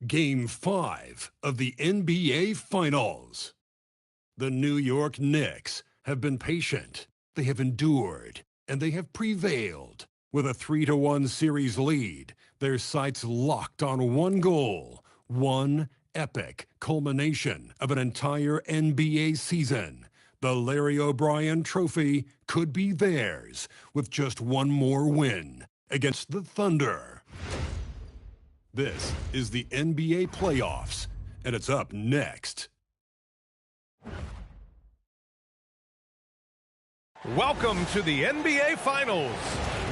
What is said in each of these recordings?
Game 5 of the NBA Finals. The New York Knicks have been patient, they have endured, and they have prevailed. With a 3-1 series lead, their sights locked on one goal, one epic culmination of an entire NBA season. The Larry O'Brien Trophy could be theirs with just one more win against the Thunder. This is the NBA playoffs, and it's up next. Welcome to the NBA Finals.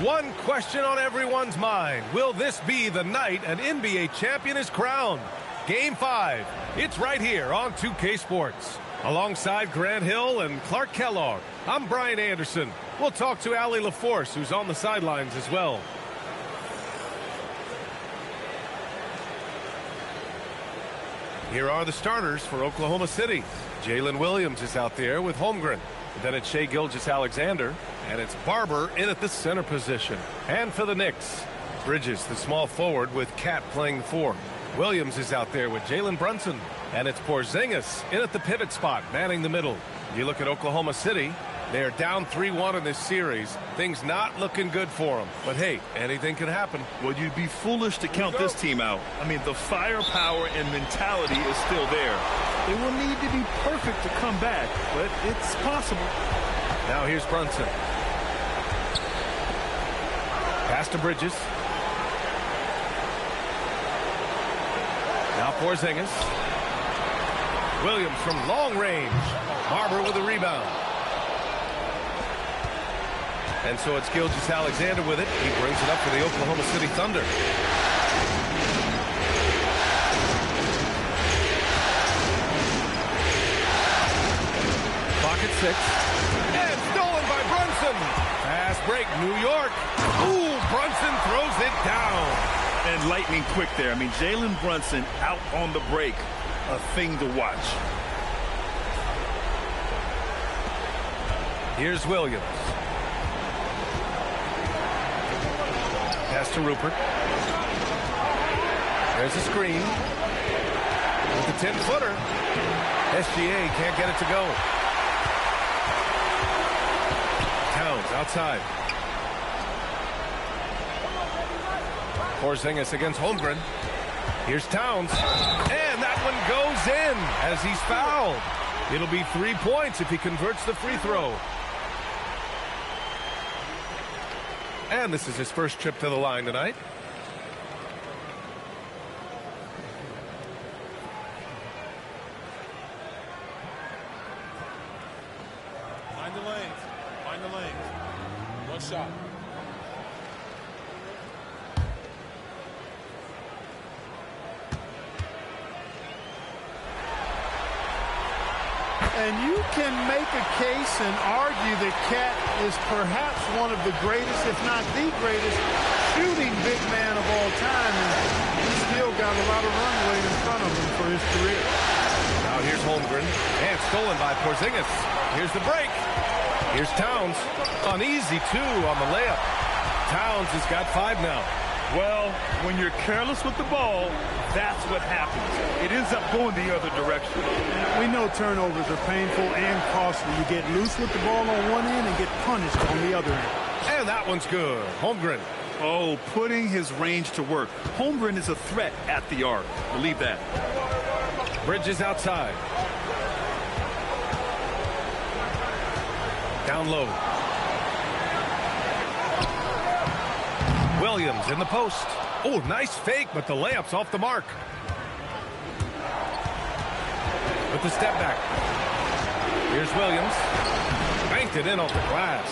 One question on everyone's mind. Will this be the night an NBA champion is crowned? Game 5. It's right here on 2K Sports. Alongside Grant Hill and Clark Kellogg, I'm Brian Anderson. We'll talk to Allie LaForce, who's on the sidelines as well. Here are the starters for Oklahoma City. Jalen Williams is out there with Holmgren. Then it's Shai Gilgeous-Alexander, and it's Barber in at the center position. And for the Knicks, Bridges, the small forward, with Cat playing the 4. Williams is out there with Jalen Brunson, and it's Porzingis in at the pivot spot, manning the middle. You look at Oklahoma City, they are down 3-1 in this series. Things not looking good for them. But hey, anything can happen. Well, you'd be foolish to count this team out. I mean, the firepower and mentality is still there. They will need to be perfect to come back, but it's possible. Now here's Brunson. Pass to Bridges. Now Porzingis. Williams from long range. Barber with a rebound. And so it's Gilgeous-Alexander with it. He brings it up for the Oklahoma City Thunder. Clock at 6. And stolen by Brunson. Fast break, New York. Ooh, Brunson throws it down. And lightning quick there. I mean, Jalen Brunson out on the break. A thing to watch. Here's Williams. Pass to Rupert. There's a screen. With the 10-footer. SGA can't get it to go. Towns outside. Porzingis against Holmgren. Here's Towns. And that one goes in as he's fouled. It'll be 3 points if he converts the free throw. And this is his first trip to the line tonight. Find the lanes. Find the lanes. One shot. And you can make a case and argue that Cat is perhaps one of the greatest, if not the greatest, shooting big man of all time. And he's still got a lot of runway in front of him for his career. Now here's Holmgren. And stolen by Porzingis. Here's the break. Here's Towns. An easy 2 on the layup. Towns has got 5 now. Well, when you're careless with the ball, that's what happens. It ends up going the other direction. We know turnovers are painful and costly. You get loose with the ball on one end and get punished on the other end. And that one's good. Holmgren. Oh, putting his range to work. Holmgren is a threat at the arc. Believe that. Bridges outside. Down low. Williams in the post. Oh, nice fake, but the layup's off the mark. With the step back. Here's Williams. Banked it in off the glass.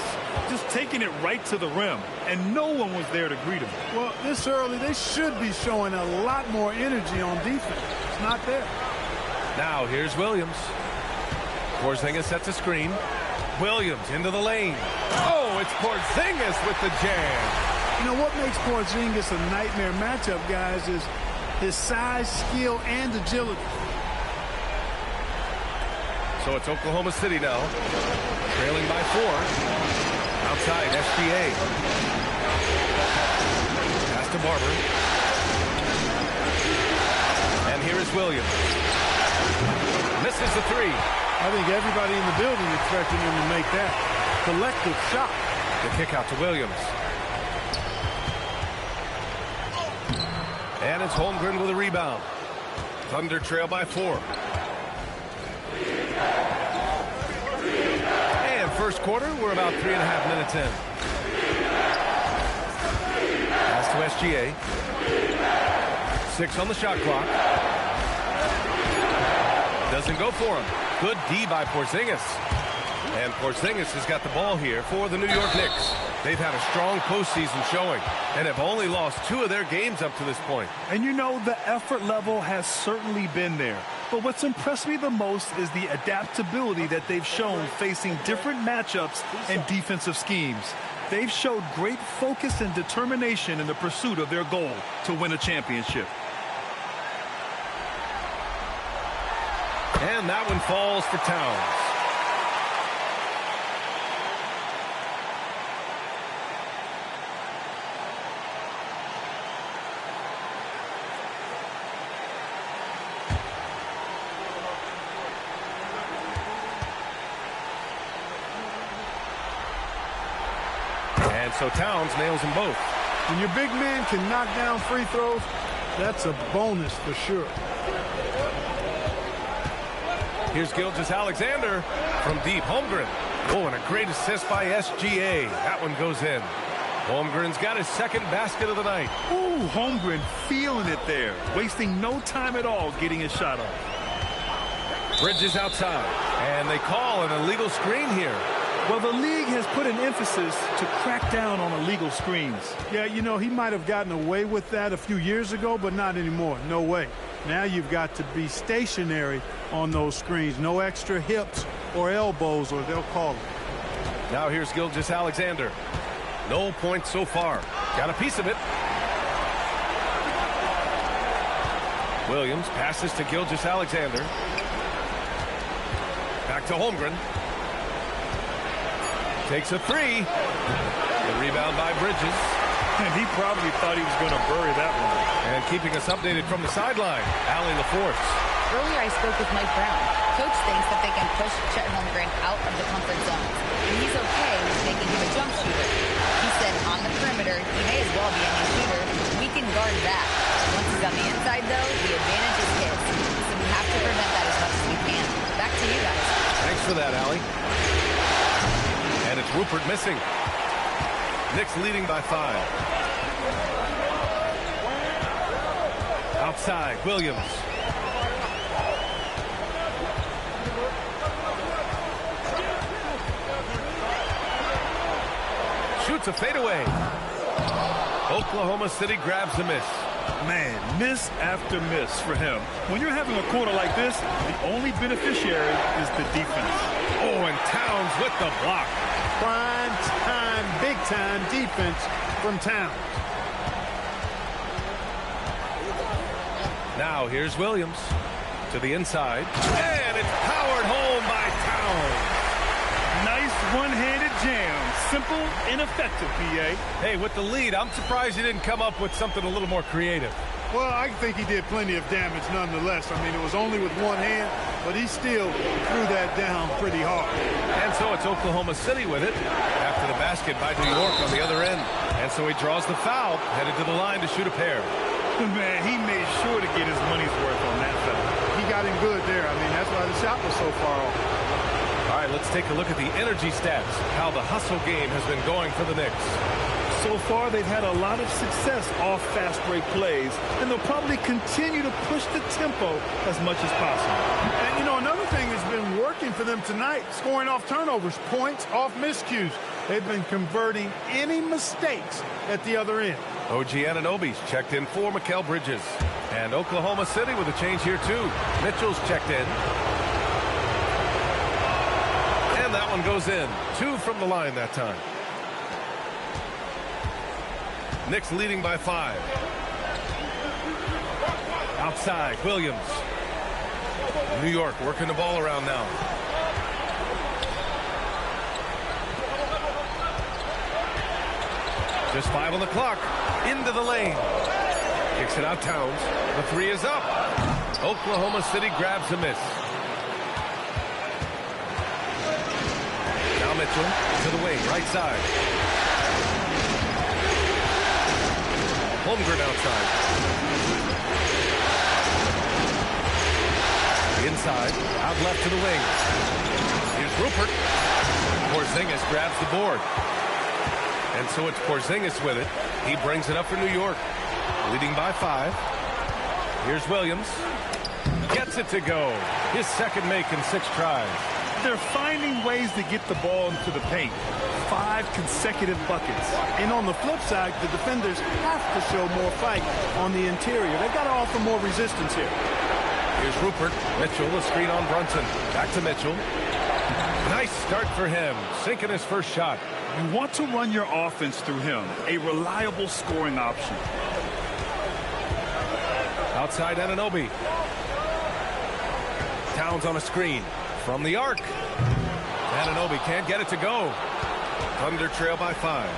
Just taking it right to the rim, and no one was there to greet him. Well, this early, they should be showing a lot more energy on defense. It's not there. Now, here's Williams. Porzingis sets a screen. Williams into the lane. Oh, it's Porzingis with the jam. You know, what makes Porzingis a nightmare matchup, guys, is his size, skill, and agility. So it's Oklahoma City now, trailing by 4. Outside, SGA. Pass to Barber. And here is Williams. Misses the three. I think everybody in the building expecting him to make that collective shot. The kick out to Williams. And it's Holmgren with a rebound. Thunder trail by 4. And first quarter, we're about 3.5 minutes in. Pass to SGA. 6 on the shot clock. Doesn't go for him. Good D by Porzingis. And Porzingis has got the ball here for the New York Knicks. They've had a strong postseason showing and have only lost 2 of their games up to this point. And you know, the effort level has certainly been there. But what's impressed me the most is the adaptability that they've shown facing different matchups and defensive schemes. They've showed great focus and determination in the pursuit of their goal to win a championship. And that one falls for Towns. And so Towns nails them both. When your big man can knock down free throws, that's a bonus for sure. Here's Gilgeous-Alexander from deep. Holmgren. Oh, and a great assist by SGA. That one goes in. Holmgren's got his second basket of the night. Ooh, Holmgren feeling it there. Wasting no time at all getting his shot off. Bridges outside. And they call an illegal screen here. Well, the league has put an emphasis to crack down on illegal screens. Yeah, you know, he might have gotten away with that a few years ago, but not anymore. No way. Now you've got to be stationary on those screens. No extra hips or elbows, or they'll call it. Now here's Gilgeous-Alexander. No points so far. Got a piece of it. Williams passes to Gilgeous-Alexander. Back to Holmgren. Takes a three. The rebound by Bridges. And he probably thought he was going to bury that one. And keeping us updated from the sideline, Allie LaForce. Earlier I spoke with Mike Brown. Coach thinks that they can push Chet Holmgren out of the comfort zones. And he's okay with making him a jump shooter. He said on the perimeter, he may as well be any shooter. We can guard that. Once he's on the inside, though, the advantage is his. So we have to prevent that as much as we can. Back to you guys. Thanks for that, Allie. And it's Rupert missing. Knicks leading by 5. Outside, Williams. Shoots a fadeaway. Oklahoma City grabs the miss. Man, miss after miss for him. When you're having a quarter like this, the only beneficiary is the defense. Oh, and Towns with the block. Prime time, big time defense from Towns. Now here's Williams to the inside. And it's powered home by Towns. Nice one-handed jam. Simple and effective, PA. Hey, with the lead, I'm surprised he didn't come up with something a little more creative. Well, I think he did plenty of damage nonetheless. I mean, it was only with one hand, but he still threw that down pretty hard. And so it's Oklahoma City with it after the basket by New York on the other end. And so he draws the foul, headed to the line to shoot a pair. Man, he made sure to get his money's worth on that foul. He got him good there. I mean, that's why the shot was so far off. All right, let's take a look at the energy stats, how the hustle game has been going for the Knicks. So far, they've had a lot of success off fast break plays, and they'll probably continue to push the tempo as much as possible. And, you know, another thing that's been working for them tonight, scoring off turnovers, points off miscues. They've been converting any mistakes at the other end. OG Anunoby's checked in for Mikal Bridges. And Oklahoma City with a change here, too. Mitchell's checked in. And that one goes in. 2 from the line that time. Knicks leading by 5. Outside, Williams. New York working the ball around now. Just 5 on the clock. Into the lane. Kicks it out, Towns. The 3 is up. Oklahoma City grabs a miss. Now Mitchell to the wing, right side. Holmgren outside. Inside, out left to the wing. Here's Rupert. Porzingis grabs the board. And so it's Porzingis with it. He brings it up for New York, leading by 5. Here's Williams. Gets it to go. His second make in 6 tries. They're finding ways to get the ball into the paint. 5 consecutive buckets. And on the flip side, the defenders have to show more fight on the interior. They've got to offer more resistance here. Here's Rupert. Mitchell, a screen on Brunson. Back to Mitchell. Nice start for him. Sinking his first shot. You want to run your offense through him. A reliable scoring option. Outside Anunoby. Towns on a screen. From the arc. Anunoby can't get it to go. Thunder trail by 5.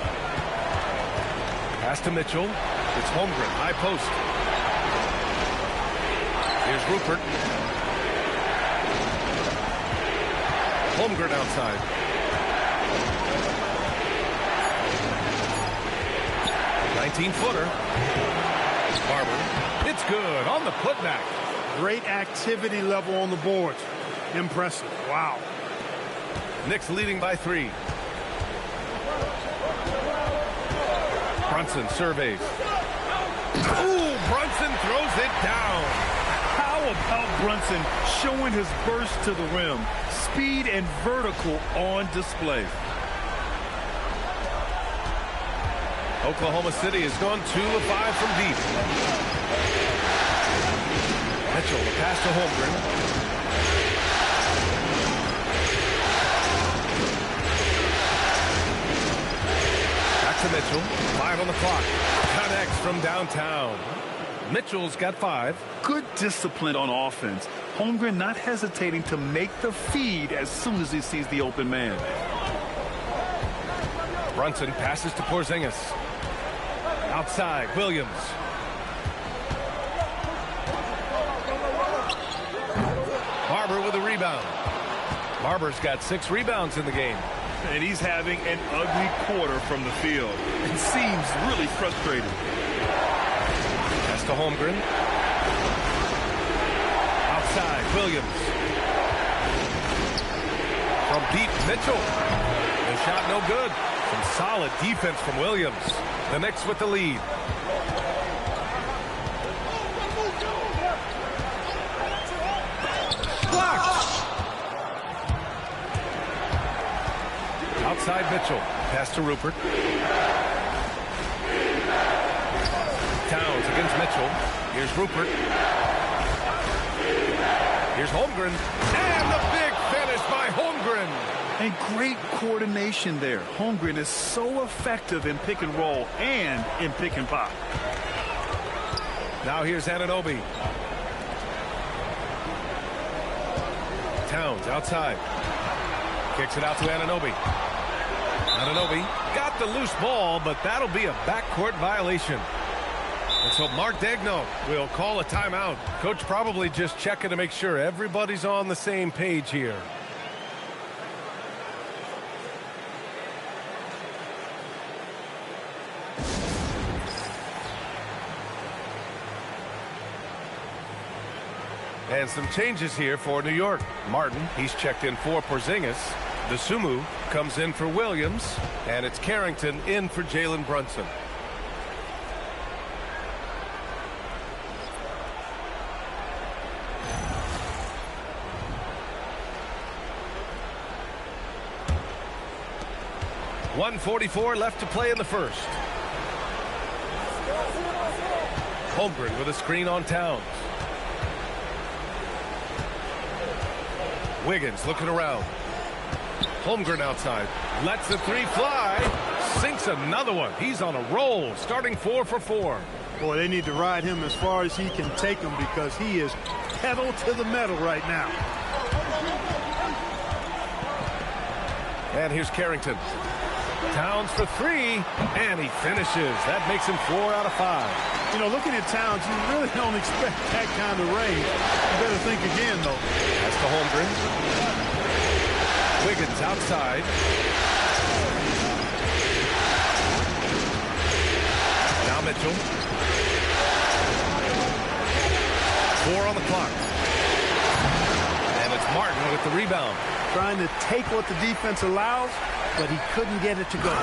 Pass to Mitchell. It's Holmgren. High post. Here's Rupert. Holmgren outside. Footer. Barber. It's good on the putback. Great activity level on the boards. Impressive. Wow. Knicks leading by 3. Brunson surveys. Ooh, Brunson throws it down. How about Brunson showing his burst to the rim? Speed and vertical on display. Oklahoma City has gone 2 of 5 from deep. Mitchell, the pass to Holmgren. Back to Mitchell. 5 on the clock. Connects from downtown. Mitchell's got 5. Good discipline on offense. Holmgren not hesitating to make the feed as soon as he sees the open man. Brunson passes to Porzingis. Outside, Williams. Barber with a rebound. Barber's got 6 rebounds in the game. And he's having an ugly quarter from the field. It seems really frustrated. Pass to Holmgren. Outside, Williams. From deep, Mitchell. The shot no good. Some solid defense from Williams. The Knicks with the lead. Blocked. Outside Mitchell. Pass to Rupert. Towns against Mitchell. Here's Rupert. Here's Holmgren. And the big finish by Holmgren. And great coordination there. Holmgren is so effective in pick and roll and in pick and pop. Now here's Anunoby. Towns outside. Kicks it out to Anunoby. Anunoby got the loose ball, but that'll be a backcourt violation. And so Mark Daigneault will call a timeout. Coach probably just checking to make sure everybody's on the same page here. And some changes here for New York. Martin, he's checked in for Porzingis. Dosunmu comes in for Williams. And it's Carrington in for Jalen Brunson. .144 left to play in the first. Holmgren with a screen on Towns. Wiggins looking around. Holmgren outside. Lets the 3 fly. Sinks another one. He's on a roll. Starting 4 for 4. Boy, they need to ride him as far as he can take him because he is pedal to the metal right now. And here's Carrington. Towns for three, and he finishes. That makes him 4 out of 5. You know, looking at Towns, you really don't expect that kind of range. You better think again, though. That's to Holmgren. Wiggins outside. Now Mitchell. 4 on the clock. And it's Martin with the rebound. Trying to take what the defense allows, but he couldn't get it to go.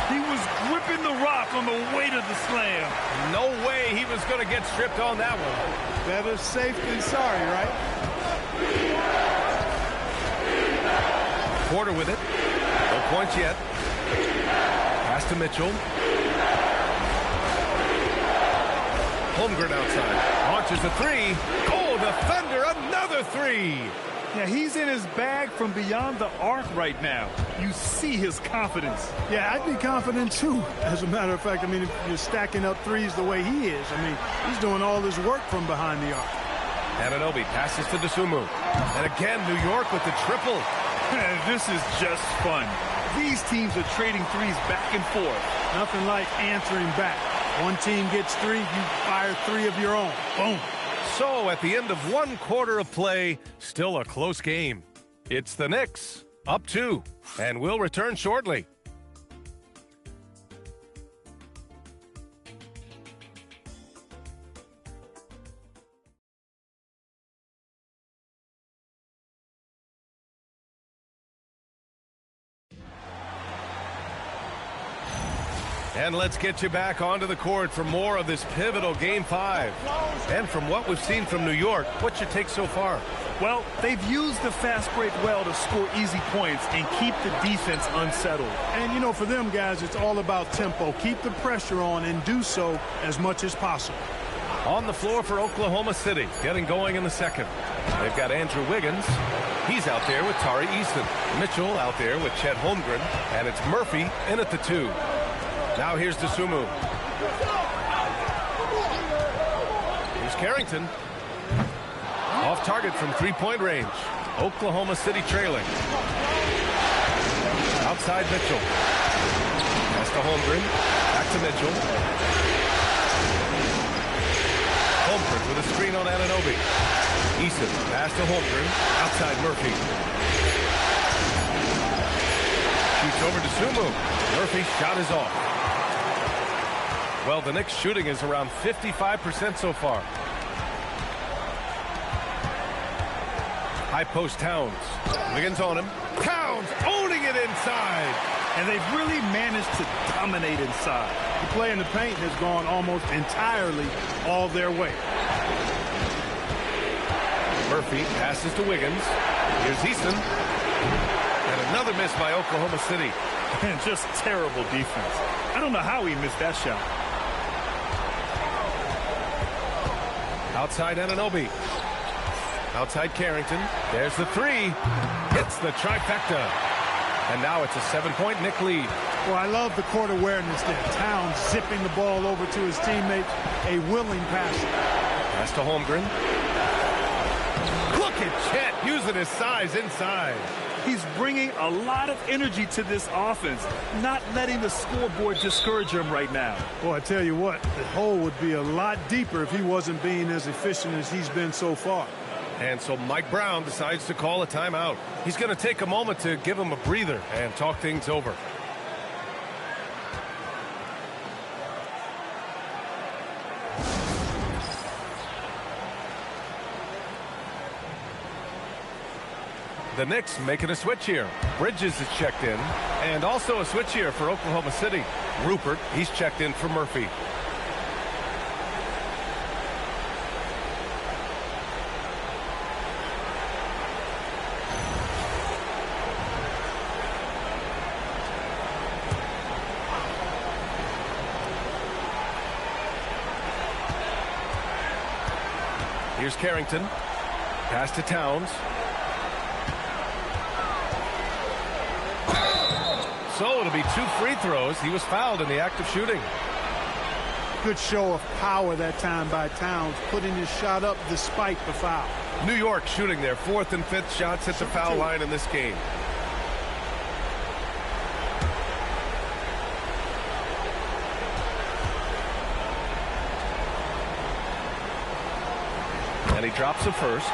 He was gripping the rock on the way to the slam. No way he was going to get stripped on that one. Better safe than sorry, right? Porter with it. No points yet. Pass to Mitchell. Holmgren outside. Launches a three. Oh, the Thunder, another three. Yeah, he's in his bag from beyond the arc right now. You see his confidence. Yeah, I'd be confident, too. As a matter of fact, I mean, if you're stacking up threes the way he is, I mean, he's doing all his work from behind the arc. Anunoby passes to Dosunmu. And again, New York with the triple. This is just fun. These teams are trading threes back and forth. Nothing like answering back. One team gets three, you fire three of your own. Boom. So, at the end of 1 quarter of play, still a close game. It's the Knicks, up 2, and we'll return shortly. And let's get you back onto the court for more of this pivotal Game 5. And from what we've seen from New York, what's your take so far? Well, they've used the fast break well to score easy points and keep the defense unsettled. And, you know, for them guys, it's all about tempo. Keep the pressure on and do so as much as possible. On the floor for Oklahoma City, getting going in the second. They've got Andrew Wiggins. He's out there with Tari Eason. Mitchell out there with Chet Holmgren. And it's Murphy in at the 2. Now here's Dosunmu. Here's Carrington. Off target from three-point range. Oklahoma City trailing. Outside Mitchell. Pass to Holmgren. Back to Mitchell. Holmgren with a screen on Anunoby. Eason pass to Holmgren. Outside Murphy. Shoots over Dosunmu. Murphy's shot is off. Well, the Knicks shooting is around 55% so far. High post Towns. Wiggins on him. Towns owning it inside. And they've really managed to dominate inside. The play in the paint has gone almost entirely all their way. Murphy passes to Wiggins. Here's Eason. And another miss by Oklahoma City. And just terrible defense. I don't know how he missed that shot. Outside Anunoby. Outside Carrington. There's the three. Hits the trifecta. And now it's a 7-point Knick lead. Well, I love the court awareness there. Towns zipping the ball over to his teammates. A willing passer. Pass to Holmgren. Look at Chet using his size inside. He's bringing a lot of energy to this offense, not letting the scoreboard discourage him right now. Well, I tell you what, the hole would be a lot deeper if he wasn't being as efficient as he's been so far. And so Mike Brown decides to call a timeout. He's going to take a moment to give him a breather and talk things over. The Knicks making a switch here. Bridges is checked in. And also a switch here for Oklahoma City. Rupert, he's checked in for Murphy. Here's Carrington. Pass to Towns. So it'll be 2 free throws. He was fouled in the act of shooting. Good show of power that time by Towns, putting his shot up despite the foul. New York shooting their 4th and 5th shots at the foul line in this game. And he drops a first.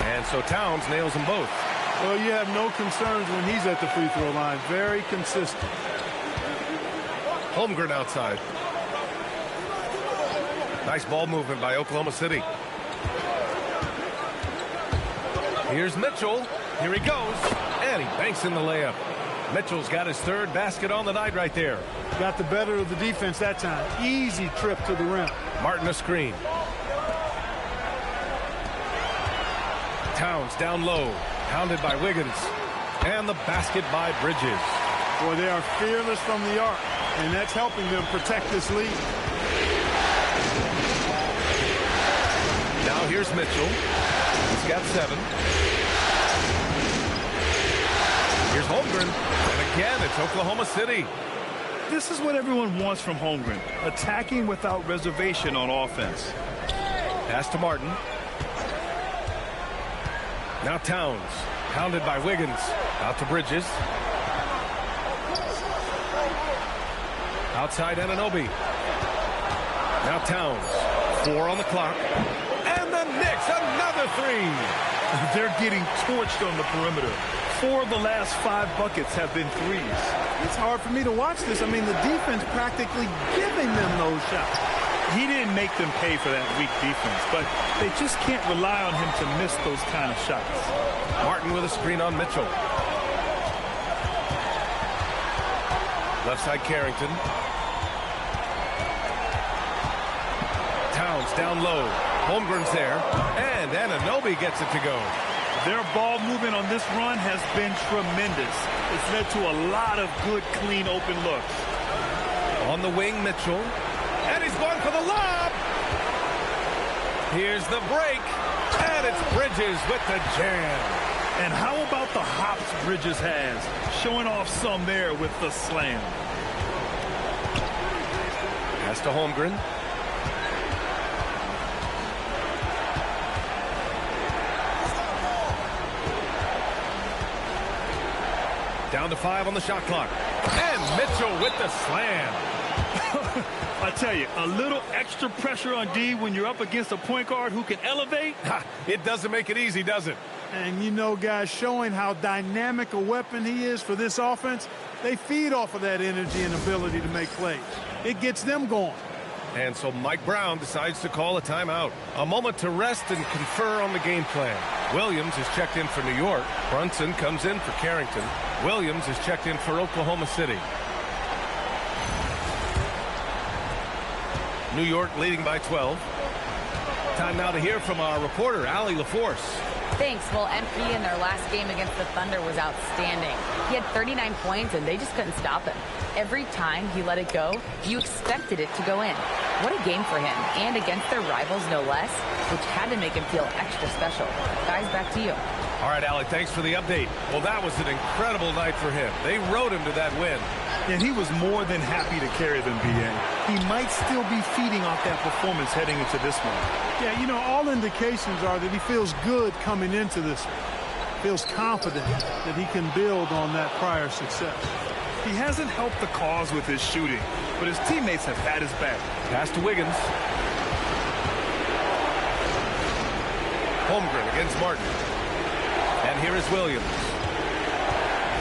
And so Towns nails them both. Well, you have no concerns when he's at the free throw line. Very consistent. Holmgren outside. Nice ball movement by Oklahoma City. Here's Mitchell. Here he goes. And he banks in the layup. Mitchell's got his third basket on the night right there. Got the better of the defense that time. Easy trip to the rim. Martin a screen. Towns down low. Pounded by Wiggins. And the basket by Bridges. Boy, they are fearless from the arc. And that's helping them protect this lead. Now here's Mitchell. He's got 7. Here's Holmgren. And again, it's Oklahoma City. This is what everyone wants from Holmgren. Attacking without reservation on offense. Pass to Martin. Now Towns. Pounded by Wiggins. Out to Bridges. Outside Anunoby. Now Towns. 4 on the clock. And the Knicks, another 3. They're getting torched on the perimeter. 4 of the last 5 buckets have been threes. It's hard for me to watch this. I mean, the defense practically giving them those shots. He didn't make them pay for that weak defense, but they just can't rely on him to miss those kind of shots. Martin with a screen on Mitchell. Left side Carrington. Towns down low. Holmgren's there. And Anunoby gets it to go. Their ball movement on this run has been tremendous. It's led to a lot of good, clean, open looks. On the wing, Mitchell. And he's going for the lob. Here's the break. And it's Bridges with the jam. And how about the hops Bridges has? Showing off some there with the slam. Pass to Holmgren. Down to 5 on the shot clock. And Mitchell with the slam. I tell you, a little extra pressure on D when you're up against a point guard who can elevate. It doesn't make it easy, does it? And, you know, guys, showing how dynamic a weapon he is for this offense, they feed off of that energy and ability to make plays. It gets them going. And so Mike Brown decides to call a timeout. A moment to rest and confer on the game plan. Williams is checked in for New York. Brunson comes in for Carrington. Williams is checked in for Oklahoma City. New York leading by 12. Time now to hear from our reporter, Allie LaForce. Thanks. Well, MP in their last game against the Thunder was outstanding. He had 39 points, and they just couldn't stop him. Every time he let it go, you expected it to go in. What a game for him, and against their rivals, no less, which had to make him feel extra special. Guys, back to you. All right, Allie, thanks for the update. Well, that was an incredible night for him. They rode him to that win. And he was more than happy to carry them, B.A. He might still be feeding off that performance heading into this one. Yeah, you know, all indications are that he feels good coming into this one. Feels confident that he can build on that prior success. He hasn't helped the cause with his shooting, but his teammates have had his back. Pass to Wiggins. Holmgren against Martin. And here is Williams.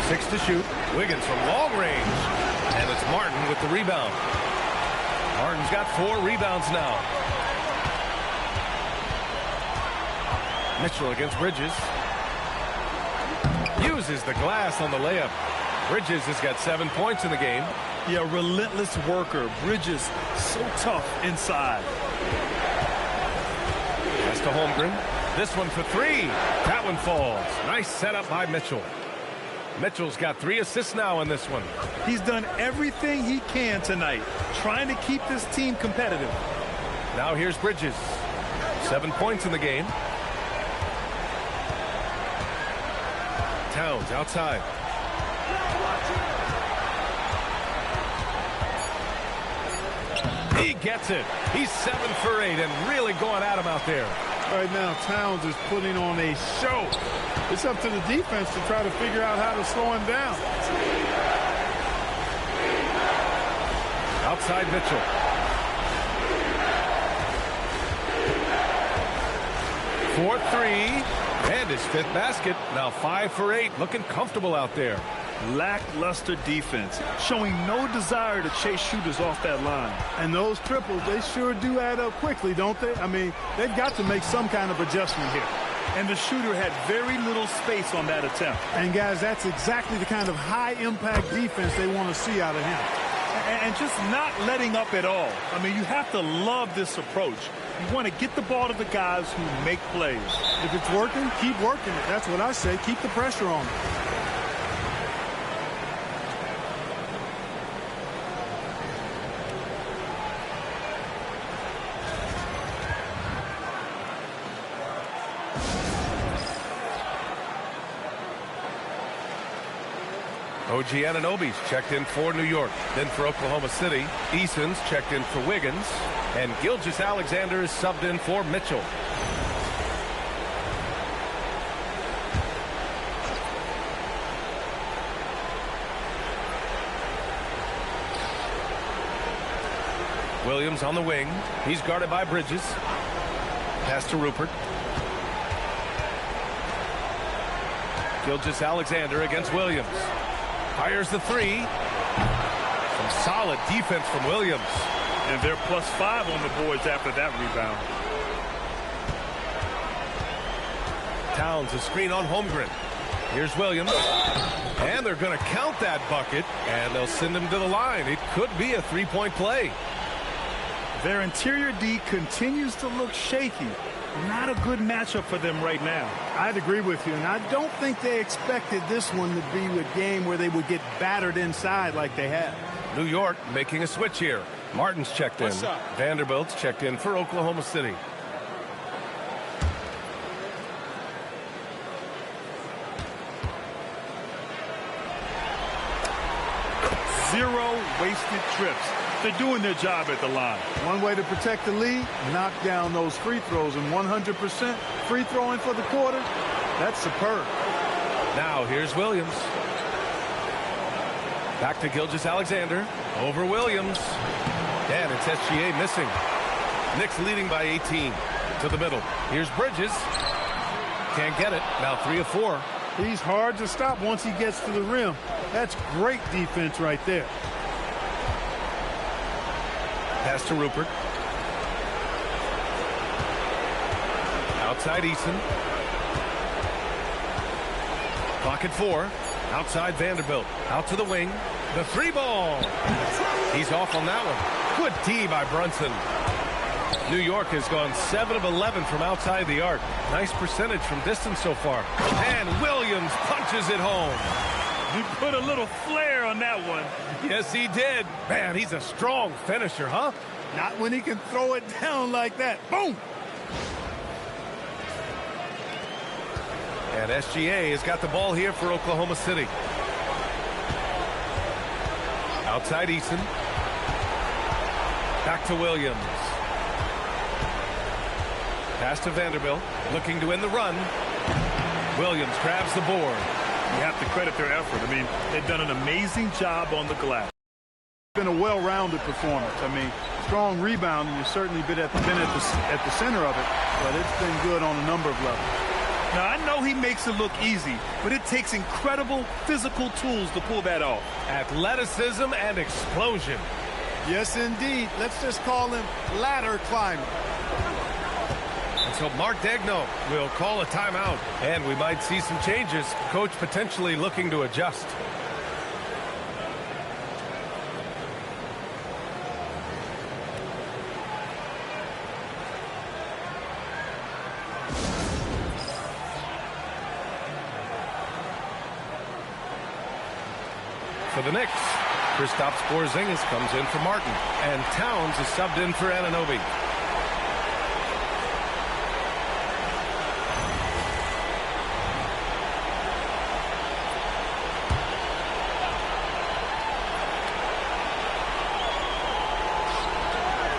6 to shoot. Wiggins from long range. And it's Martin with the rebound. Martin's got 4 rebounds now. Mitchell against Bridges. Uses the glass on the layup. Bridges has got 7 points in the game. Yeah, relentless worker. Bridges, so tough inside. Pass to Holmgren. This one for 3. That one falls. Nice setup by Mitchell. Mitchell's got 3 assists now in this one. He's done everything he can tonight, trying to keep this team competitive. Now here's Bridges. 7 points in the game. Towns outside. He gets it. He's 7 for 8 and really going at him out there. Right now, Towns is putting on a show. It's up to the defense to try to figure out how to slow him down. Outside Mitchell. For three. And his fifth basket. Now 5 for 8. Looking comfortable out there. Lackluster defense, showing no desire to chase shooters off that line. And those triples, they sure do add up quickly, don't they? I mean, they've got to make some kind of adjustment here. And the shooter had very little space on that attempt. And, guys, that's exactly the kind of high-impact defense they want to see out of him. And just not letting up at all. I mean, you have to love this approach. You want to get the ball to the guys who make plays. If it's working, keep working it. That's what I say. Keep the pressure on them. OG Anunoby's checked in for New York. Then for Oklahoma City, Eason's checked in for Wiggins. And Gilgeous-Alexander is subbed in for Mitchell. Williams on the wing. He's guarded by Bridges. Pass to Rupert. Gilgeous-Alexander against Williams. Fires the three. Some solid defense from Williams. And they're +5 on the boards after that rebound. Towns a screen on Holmgren. Here's Williams. And they're going to count that bucket. And they'll send him to the line. It could be a three-point play. Their interior D continues to look shaky. Not a good matchup for them right now. I'd agree with you, and I don't think they expected this one to be a game where they would get battered inside like they have. New York making a switch here. Martin's checked in. Vanderbilt's checked in for Oklahoma City. Zero wasted trips. They're doing their job at the line. One way to protect the lead, knock down those free throws, and 100% free throwing for the quarter, that's superb. Now here's Williams. Back to Gilgeous-Alexander. Over Williams. And it's SGA missing. Knicks leading by 18. To the middle. Here's Bridges. Can't get it. Now 3 of 4. He's hard to stop once he gets to the rim. That's great defense right there. Pass to Rupert. Outside Eason. Clock at 4. Outside Vanderbilt. Out to the wing. The three ball. He's off on that one. Good D by Brunson. New York has gone 7 of 11 from outside the arc. Nice percentage from distance so far. And Williams punches it home. He put a little flair on that one. Yes, he did. Man, he's a strong finisher, huh? Not when he can throw it down like that. Boom! And SGA has got the ball here for Oklahoma City. Outside Eason. Back to Williams. Pass to Vanderbilt. Looking to win the run. Williams grabs the board. You have to credit their effort. I mean, they've done an amazing job on the glass. It's been a well-rounded performance. I mean, strong rebounding. You've certainly been at the center of it, but it's been good on a number of levels. Now, I know he makes it look easy, but it takes incredible physical tools to pull that off. Athleticism and explosion. Yes, indeed. Let's just call him ladder climber. And so Mark Daigneault will call a timeout, and we might see some changes. Coach potentially looking to adjust. For the Knicks, Kristaps Porzingis comes in for Martin, and Towns is subbed in for Anunoby.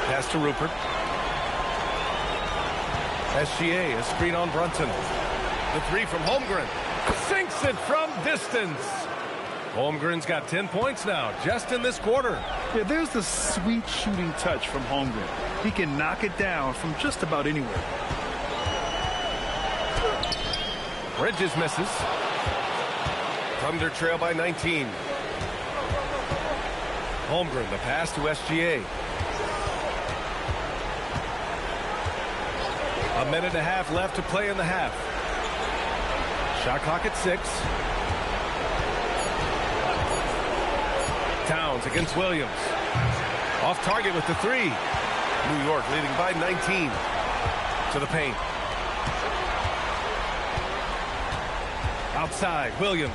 Pass to Rupert. SGA, a screen on Brunson. The three from Holmgren. Sinks it from distance. Holmgren's got 10 points now, just in this quarter. Yeah, there's the sweet shooting touch from Holmgren. He can knock it down from just about anywhere. Bridges misses. Thunder trail by 19. Holmgren, the pass to SGA. A minute and a half left to play in the half. Shot clock at 6. Towns against Williams. Off target with the 3. New York leading by 19. To the paint. Outside, Williams.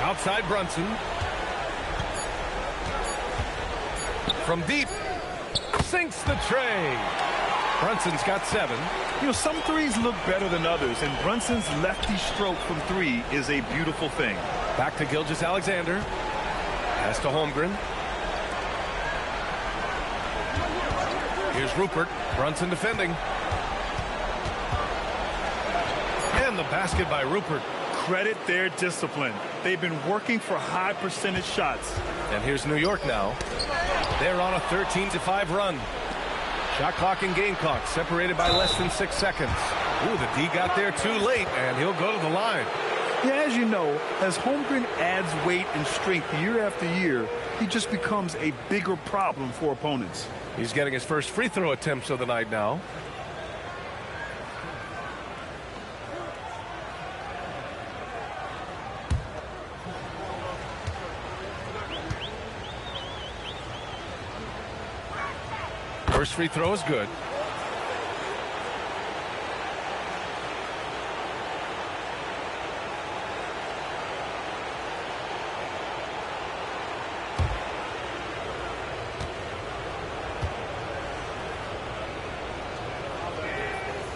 Outside, Brunson. From deep. Sinks the tray. Brunson's got 7. You know, some threes look better than others, and Brunson's lefty stroke from 3 is a beautiful thing. Back to Gilgeous-Alexander. Pass to Holmgren. Here's Rupert. Brunson defending. And the basket by Rupert. Credit their discipline. They've been working for high percentage shots. And here's New York now. They're on a 13-5 run. Shot clock and game clock separated by less than 6 seconds. Ooh, the D got there too late, and he'll go to the line. Yeah, as you know, as Holmgren adds weight and strength year after year, he just becomes a bigger problem for opponents. He's getting his first free throw attempts of the night now. First free throw is good.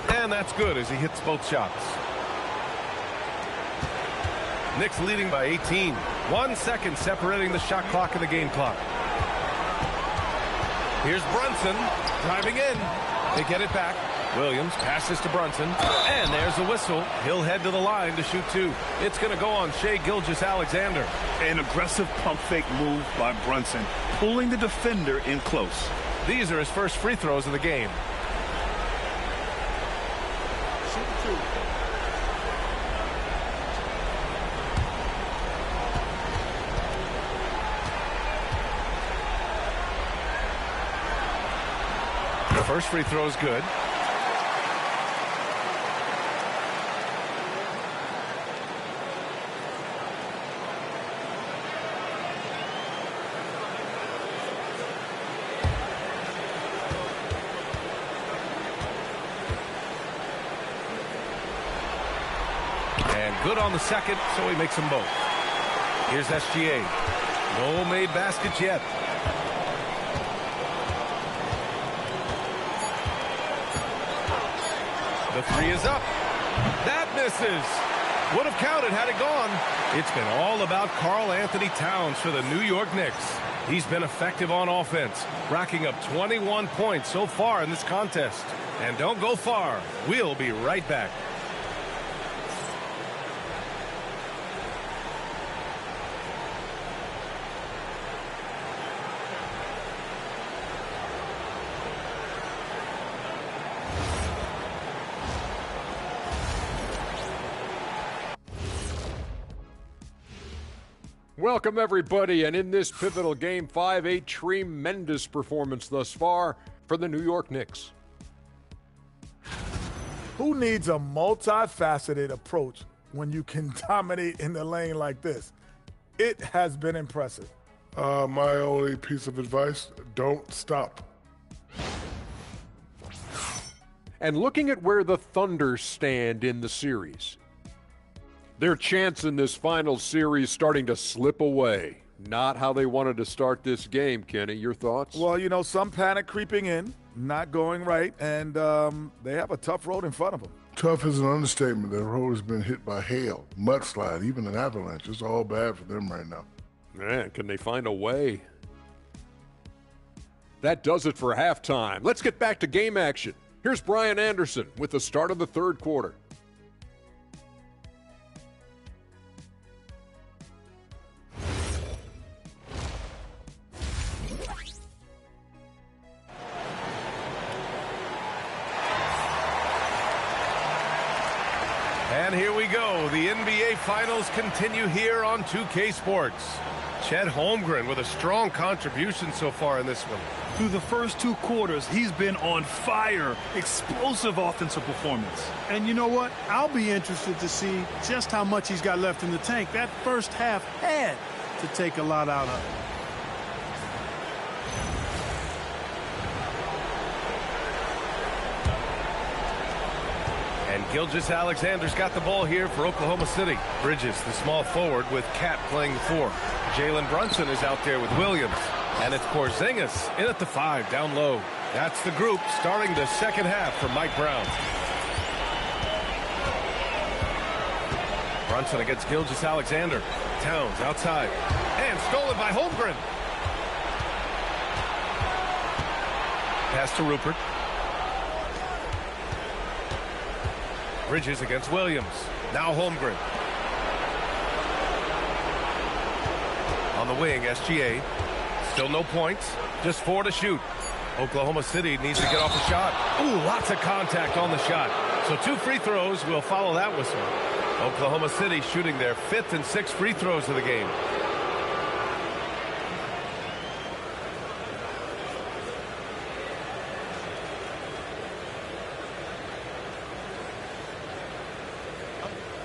And that's good as he hits both shots. Knicks leading by 18. 1 second separating the shot clock and the game clock. Here's Brunson driving in. They get it back. Williams passes to Brunson. And there's the whistle. He'll head to the line to shoot 2. It's going to go on Shai Gilgeous-Alexander. An aggressive pump fake move by Brunson, pulling the defender in close. These are his first free throws of the game. The first free throw is good. And good on the second, so he makes them both. Here's SGA. No made baskets yet. The 3 is up. That misses. Would have counted had it gone. It's been all about Karl Anthony Towns for the New York Knicks. He's been effective on offense, racking up 21 points so far in this contest. And don't go far. We'll be right back. Welcome, everybody, and in this pivotal Game 5, a tremendous performance thus far for the New York Knicks. Who needs a multifaceted approach when you can dominate in the lane like this? It has been impressive. My only piece of advice, don't stop. And looking at where the Thunder stand in the series, their chance in this final series starting to slip away. Not how they wanted to start this game, Kenny. Your thoughts? Well, you know, some panic creeping in, not going right, and they have a tough road in front of them. Tough is an understatement. Their road has been hit by hail, mudslide, even an avalanche. It's all bad for them right now. Man, can they find a way? That does it for halftime. Let's get back to game action. Here's Brian Anderson with the start of the third quarter. And here we go. The NBA Finals continue here on 2K Sports. Chet Holmgren with a strong contribution so far in this one. Through the first two quarters, he's been on fire. Explosive offensive performance. And you know what? I'll be interested to see just how much he's got left in the tank. That first half had to take a lot out of it. And Gilgeous-Alexander's got the ball here for Oklahoma City. Bridges, the small forward, with Cat playing the 4. Jalen Brunson is out there with Williams. And it's Porzingis in at the 5, down low. That's the group starting the second half for Mike Brown. Brunson against Gilgeous-Alexander. Towns outside. And stolen by Holmgren. Pass to Rupert. Bridges against Williams. Now Holmgren. On the wing, SGA. Still no points. Just 4 to shoot. Oklahoma City needs to get off a shot. Ooh, lots of contact on the shot. So 2 free throws will follow that whistle. Oklahoma City shooting their 5th and 6th free throws of the game.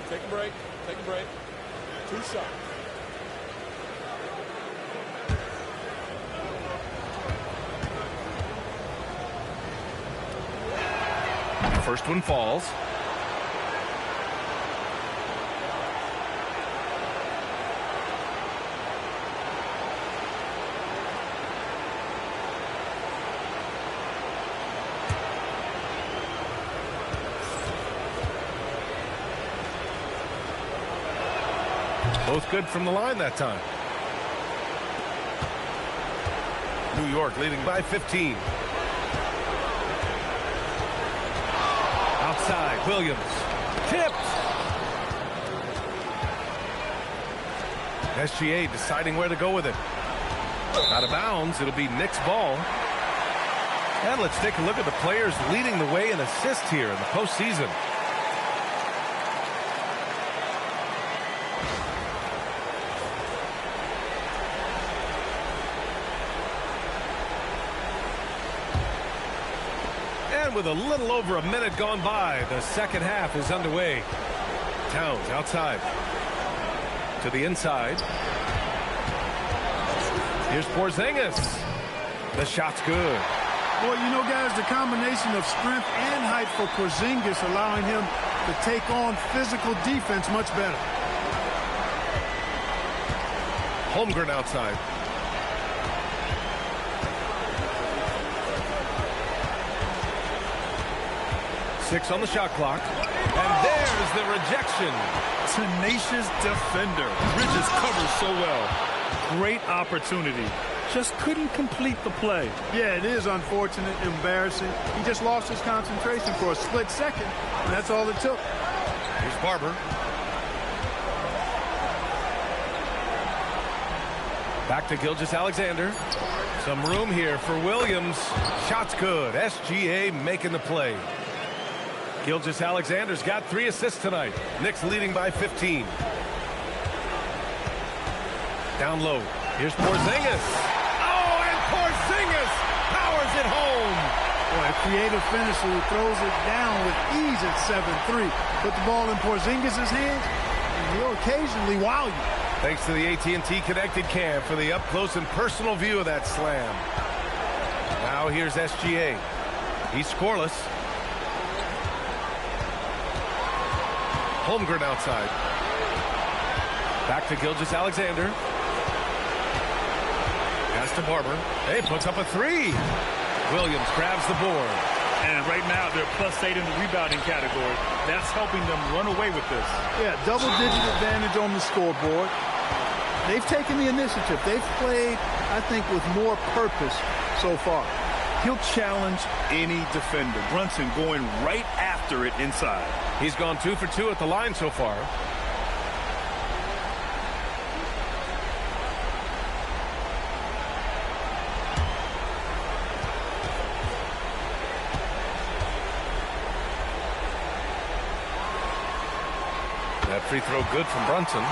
Take a break. Take a break. 2 shots. First one falls. Both good from the line that time. New York leading by 15. Outside, Williams. Tipped. SGA deciding where to go with it. Out of bounds, it'll be Knicks ball. And let's take a look at the players leading the way in assists here in the postseason. With a little over a minute gone by, the second half is underway. Towns outside. To the inside. Here's Porzingis. The shot's good. Well, you know, guys, the combination of strength and height for Porzingis allowing him to take on physical defense much better. Holmgren outside. Six on the shot clock. And there's the rejection. Tenacious defender. Bridges covers so well. Great opportunity. Just couldn't complete the play. Yeah, it is unfortunate, embarrassing. He just lost his concentration for a split second, and that's all it took. Here's Barber. Back to Gilgeous-Alexander. Some room here for Williams. Shot's good. SGA making the play. Gilgeous-Alexander's got 3 assists tonight. Knicks leading by 15. Down low. Here's Porzingis. Oh, and Porzingis powers it home. Boy, a creative finisher who throws it down with ease at 7-3. Put the ball in Porzingis' hands, and he'll occasionally wow you. Thanks to the AT&T Connected Cam for the up-close and personal view of that slam. Now here's SGA. He's scoreless. Holmgren outside. Back to Gilgeous-Alexander. Pass to Barber. Hey, puts up a 3. Williams grabs the board. And right now, they're +8 in the rebounding category. That's helping them run away with this. Yeah, double-digit advantage on the scoreboard. They've taken the initiative. They've played, I think, with more purpose so far. He'll challenge any defender. Brunson going right after it inside. He's gone 2 for 2 at the line so far. That free throw good from Brunson.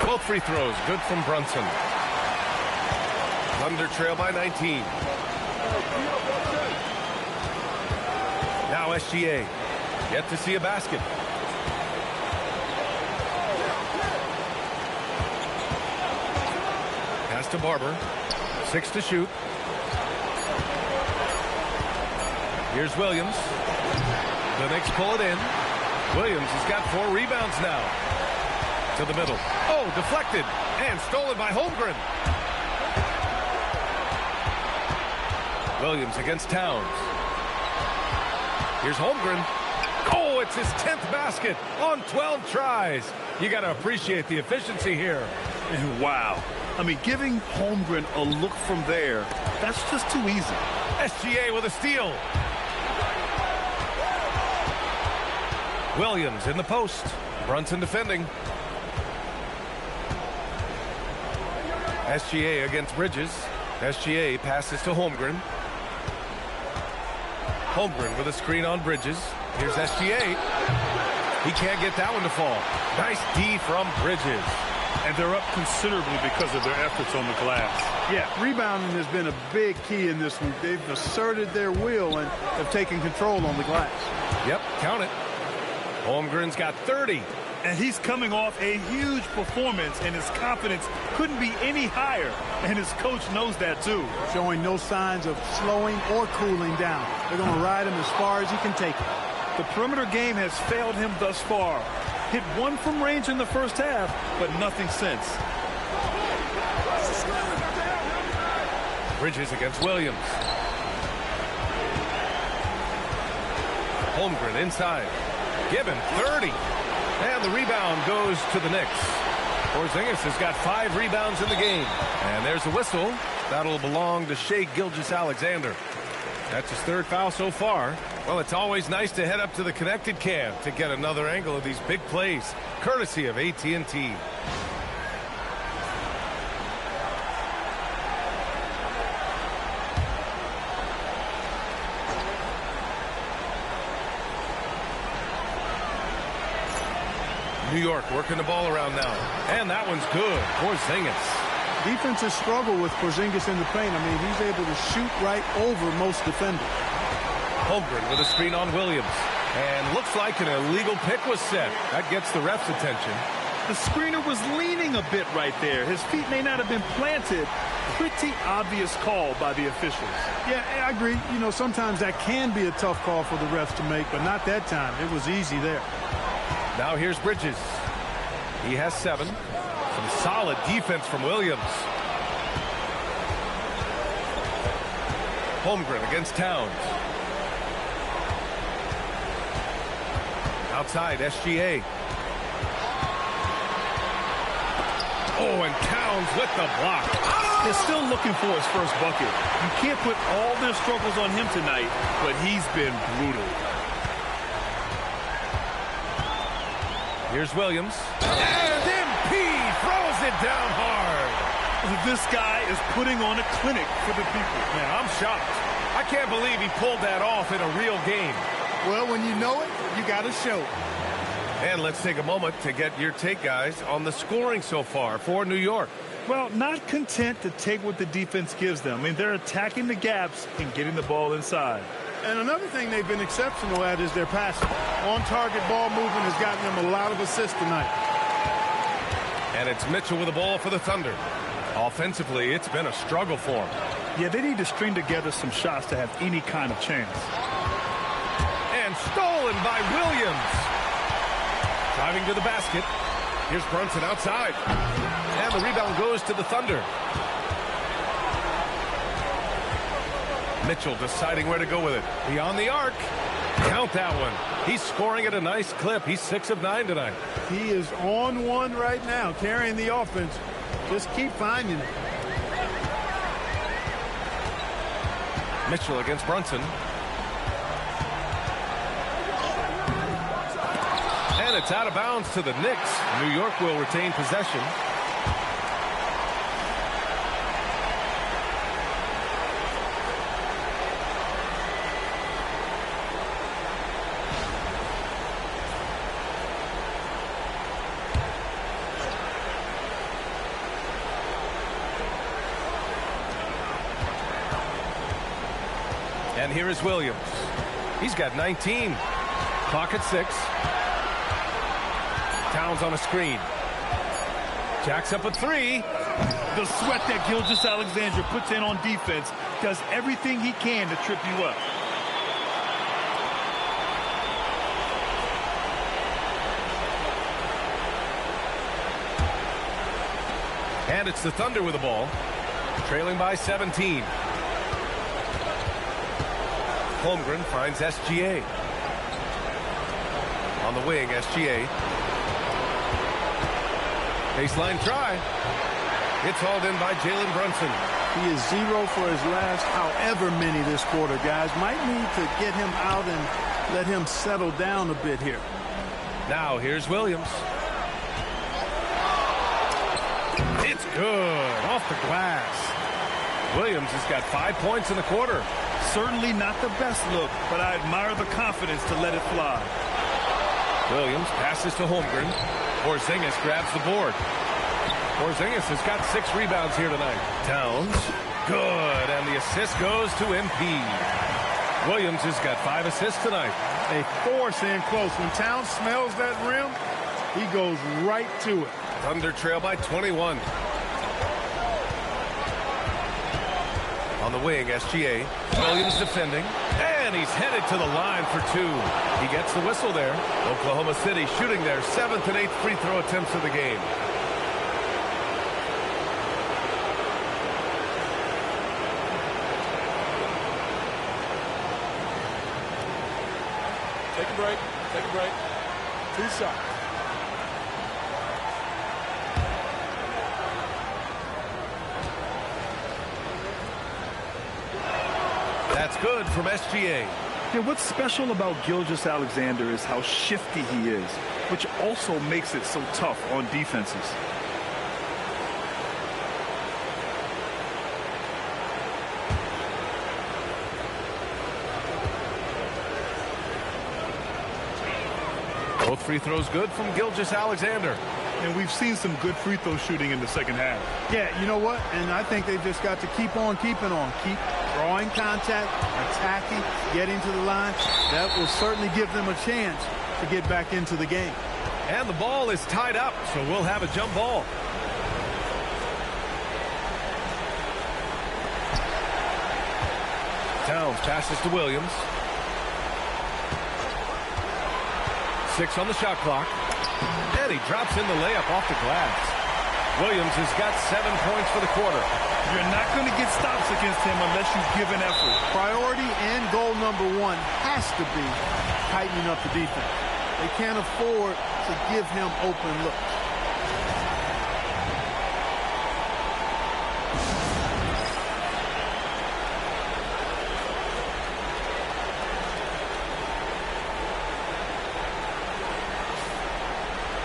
Both free throws good from Brunson. Thunder trail by 19. Now SGA. Yet to see a basket. Pass to Barber. 6 to shoot. Here's Williams. The Knicks pull it in. Williams has got 4 rebounds now. To the middle. Oh, deflected. And stolen by Holmgren. Williams against Towns. Here's Holmgren. Oh, it's his 10th basket on 12 tries. You got to appreciate the efficiency here. And wow. I mean, giving Holmgren a look from there, that's just too easy. SGA with a steal. Williams in the post. Brunson defending. SGA against Bridges. SGA passes to Holmgren. Holmgren with a screen on Bridges. Here's SGA. He can't get that one to fall. Nice D from Bridges. And they're up considerably because of their efforts on the glass. Yeah, rebounding has been a big key in this one. They've asserted their will and have taken control on the glass. Yep, count it. Holmgren's got 30. And he's coming off a huge performance, and his confidence couldn't be any higher. And his coach knows that, too. Showing no signs of slowing or cooling down. They're going to ride him as far as he can take it. The perimeter game has failed him thus far. Hit 1 from range in the first half, but nothing since. Bridges against Williams. Holmgren inside. Give him 30. And the rebound goes to the Knicks. Porzingis has got 5 rebounds in the game. And there's a whistle. That'll belong to Shai Gilgeous-Alexander. That's his 3rd foul so far. Well, it's always nice to head up to the connected cam to get another angle of these big plays, courtesy of AT&T. New York working the ball around now. And that one's good. Porzingis. Defenses struggle with Porzingis in the paint. I mean, he's able to shoot right over most defenders. Holmgren with a screen on Williams. And looks like an illegal pick was set. That gets the ref's attention. The screener was leaning a bit right there. His feet may not have been planted. Pretty obvious call by the officials. Yeah, I agree. You know, sometimes that can be a tough call for the refs to make, but not that time. It was easy there. Now here's Bridges. He has 7. Some solid defense from Williams. Holmgren against Towns. Outside, SGA. Oh, and Towns with the block. They're still looking for his first bucket. You can't put all their struggles on him tonight, but he's been brutal. Here's Williams. And MP throws it down hard. This guy is putting on a clinic for the people. Man, I'm shocked. I can't believe he pulled that off in a real game. Well, when you know it, you got to show it. And let's take a moment to get your take, guys, on the scoring so far for New York. Well, not content to take what the defense gives them. I mean, they're attacking the gaps and getting the ball inside. And another thing they've been exceptional at is their passing. On-target ball movement has gotten them a lot of assists tonight. And it's Mitchell with the ball for the Thunder. Offensively, it's been a struggle for them. Yeah, they need to string together some shots to have any kind of chance. And stolen by Williams. Driving to the basket. Here's Brunson outside. And the rebound goes to the Thunder. Mitchell deciding where to go with it. Beyond the arc. Count that one. He's scoring at a nice clip. He's 6 of 9 tonight. He is on one right now, carrying the offense. Just keep finding it. Mitchell against Brunson. And it's out of bounds to the Knicks. New York will retain possession. And here is Williams. He's got 19. Clock at 6. Towns on a screen. Jacks up a 3. The sweat that Gilgeous-Alexander puts in on defense does everything he can to trip you up. And it's the Thunder with the ball. Trailing by 17. Holmgren finds SGA. On the wing, SGA. Baseline try. It's hauled in by Jalen Brunson. He is 0 for his last however many this quarter, guys. Might need to get him out and let him settle down a bit here. Now here's Williams. It's good. Off the glass. Williams has got 5 points in the quarter. Certainly not the best look, but I admire the confidence to let it fly. Williams passes to Holmgren. Porzingis grabs the board. Porzingis has got 6 rebounds here tonight. Towns. Good. And the assist goes to MP. Williams has got 5 assists tonight. A force in close. When Towns smells that rim, he goes right to it. Thunder trail by 21. On the wing, SGA. Williams defending. And he's headed to the line for 2. He gets the whistle there. Oklahoma City shooting their 7th and 8th free throw attempts of the game. Take a break. Take a break. 2 shots. That's good from SGA. Yeah, what's special about Gilgeous-Alexander is how shifty he is, which also makes it so tough on defenses. Both free throws good from Gilgeous-Alexander. And we've seen some good free throw shooting in the second half. Yeah, you know what? And I think they've just got to keep on keeping on. Keep drawing contact, attacking, getting to the line. That will certainly give them a chance to get back into the game. And the ball is tied up, so we'll have a jump ball. Towns passes to Williams. 6 on the shot clock. And he drops in the layup off the glass. Williams has got 7 points for the quarter. You're not going to get stops against him unless you give an effort. Priority and goal number 1 has to be tightening up the defense. They can't afford to give him open looks.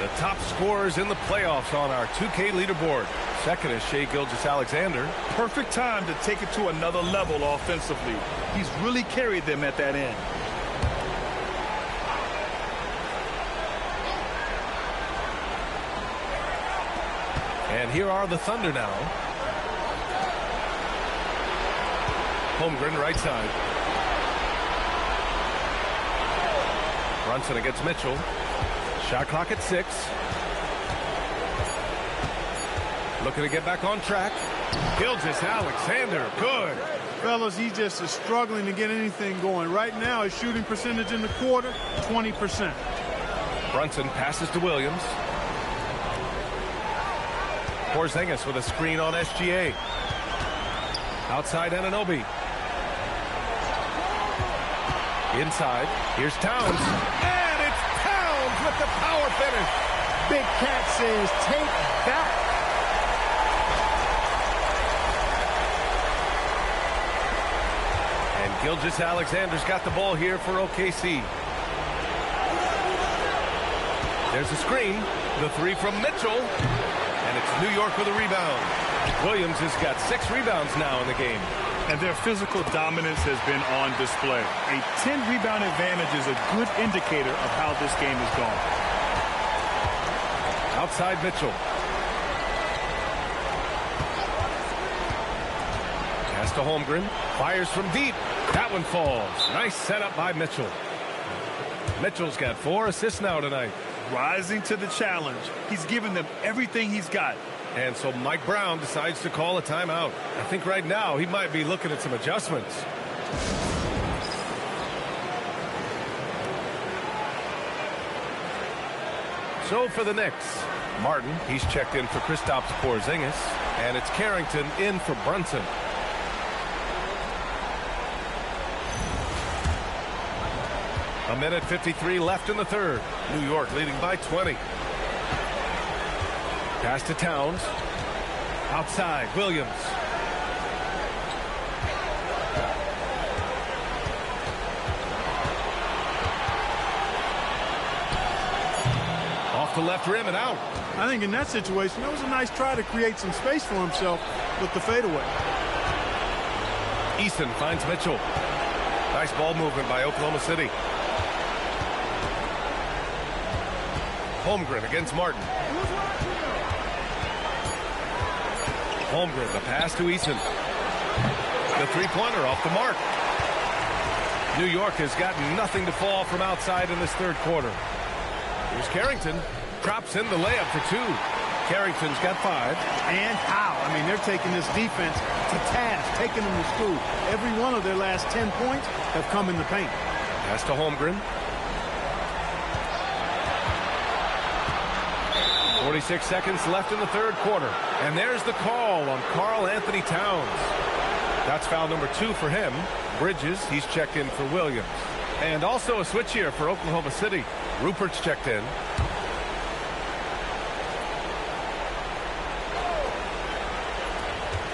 The top scorers in the playoffs on our 2K leaderboard. Second is Shai Gilgeous-Alexander. Perfect time to take it to another level offensively. He's really carried them at that end. And here are the Thunder now. Holmgren right side. Brunson against Mitchell. Shot clock at 6. Looking to get back on track. Gilgeous-Alexander, good. Fellas, he just is struggling to get anything going. Right now, his shooting percentage in the quarter, 20%. Brunson passes to Williams. Porzingis with a screen on SGA. Outside Anunoby. Inside, here's Towns. And it's Towns with the power finish. Big Cat says, take that. And Gilgeous-Alexander's got the ball here for OKC. There's a screen. The three from Mitchell. And it's New York with a rebound. Williams has got 6 rebounds now in the game. And their physical dominance has been on display. A 10-rebound advantage is a good indicator of how this game is going. Outside Mitchell. Pass to Holmgren. Fires from deep. That one falls. Nice setup by Mitchell. Mitchell's got 4 assists now tonight. Rising to the challenge. He's given them everything he's got. And so Mike Brown decides to call a timeout. I think right now he might be looking at some adjustments. So for the Knicks, Martin, he's checked in for Kristaps Porzingis. And it's Carrington in for Brunson. A minute 53 left in the third. New York leading by 20. Pass to Towns. Outside, Williams. Off the left rim and out. I think in that situation, it was a nice try to create some space for himself with the fadeaway. Easton finds Mitchell. Nice ball movement by Oklahoma City. Holmgren against Martin. Holmgren, the pass to Eason. The three-pointer off the mark. New York has gotten nothing to fall from outside in this third quarter. Here's Carrington. Drops in the layup for 2. Carrington's got 5. And how? I mean, they're taking this defense to task, taking them to school. Every one of their last 10 points have come in the paint. Pass to Holmgren. 46 seconds left in the third quarter. And there's the call on Karl Anthony Towns. That's foul number 2 for him. Bridges, he's checked in for Williams. And also a switch here for Oklahoma City. Rupert's checked in.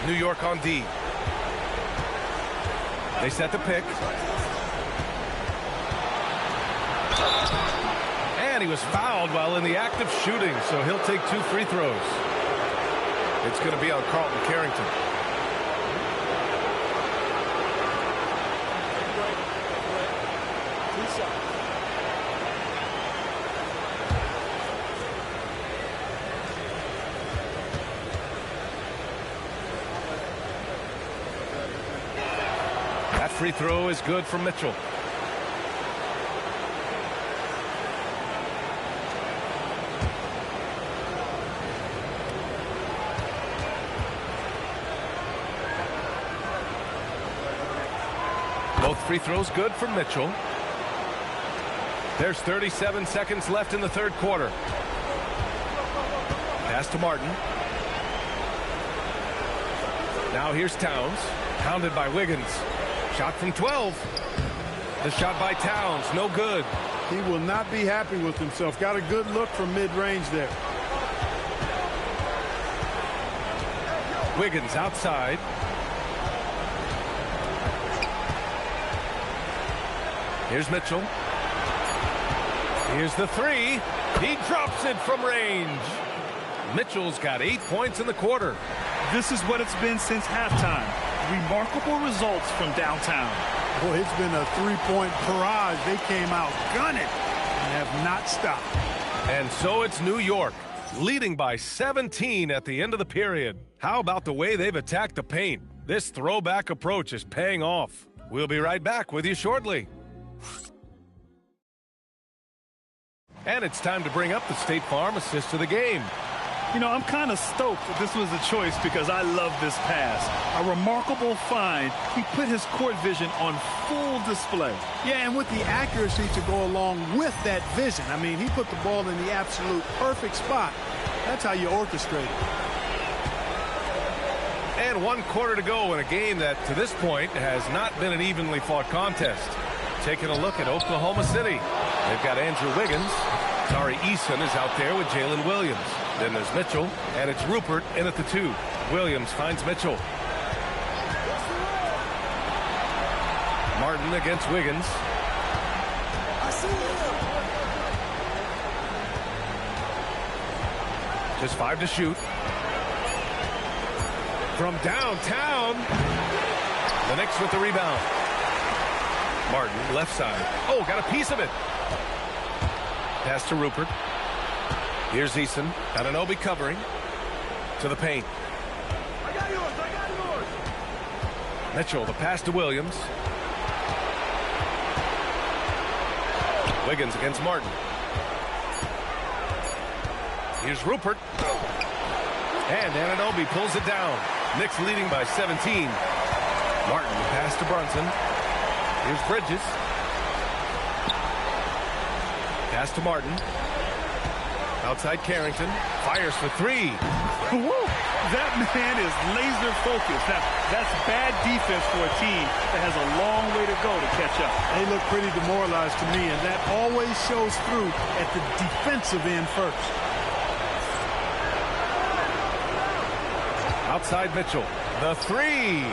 New York on D. They set the pick. And he was fouled while in the act of shooting, so he'll take 2 free throws. It's going to be on Carlton Carrington. That free throw is good for Mitchell. Both free throws good for Mitchell. There's 37 seconds left in the third quarter. Pass to Martin. Now here's Towns. Pounded by Wiggins. Shot from 12. The shot by Towns, no good. He will not be happy with himself. Got a good look from mid-range there. Wiggins outside. Here's Mitchell. Here's the 3. He drops it from range. Mitchell's got 8 points in the quarter. This is what it's been since halftime. Remarkable results from downtown. Boy, it's been a three-point barrage. They came out gunning and have not stopped. And so it's New York, leading by 17 at the end of the period. How about the way they've attacked the paint? This throwback approach is paying off. We'll be right back with you shortly. And it's time to bring up the State Farm assist of the game. You know, I'm kind of stoked that this was a choice because I love this pass. A remarkable find. He put his court vision on full display. Yeah, and with the accuracy to go along with that vision. I mean, he put the ball in the absolute perfect spot. That's how you orchestrate it. And 1 quarter to go in a game that, to this point, has not been an evenly fought contest. Taking a look at Oklahoma City. They've got Andrew Wiggins. Tari Eason is out there with Jalen Williams. Then there's Mitchell, and it's Rupert in at the 2. Williams finds Mitchell. Martin against Wiggins. Just 5 to shoot. From downtown. The Knicks with the rebound. Martin, left side. Oh, got a piece of it. Pass to Rupert. Here's Eason. Anunoby covering. To the paint. I got yours. Mitchell, the pass to Williams. Wiggins against Martin. Here's Rupert. And Anunoby pulls it down. Knicks leading by 17. Martin, the pass to Brunson. Here's Bridges. Pass to Martin. Outside Carrington. Fires for 3. Woo! That man is laser focused. That's bad defense for a team that has a long way to go to catch up. They look pretty demoralized to me, and that always shows through at the defensive end first. Outside Mitchell. The 3.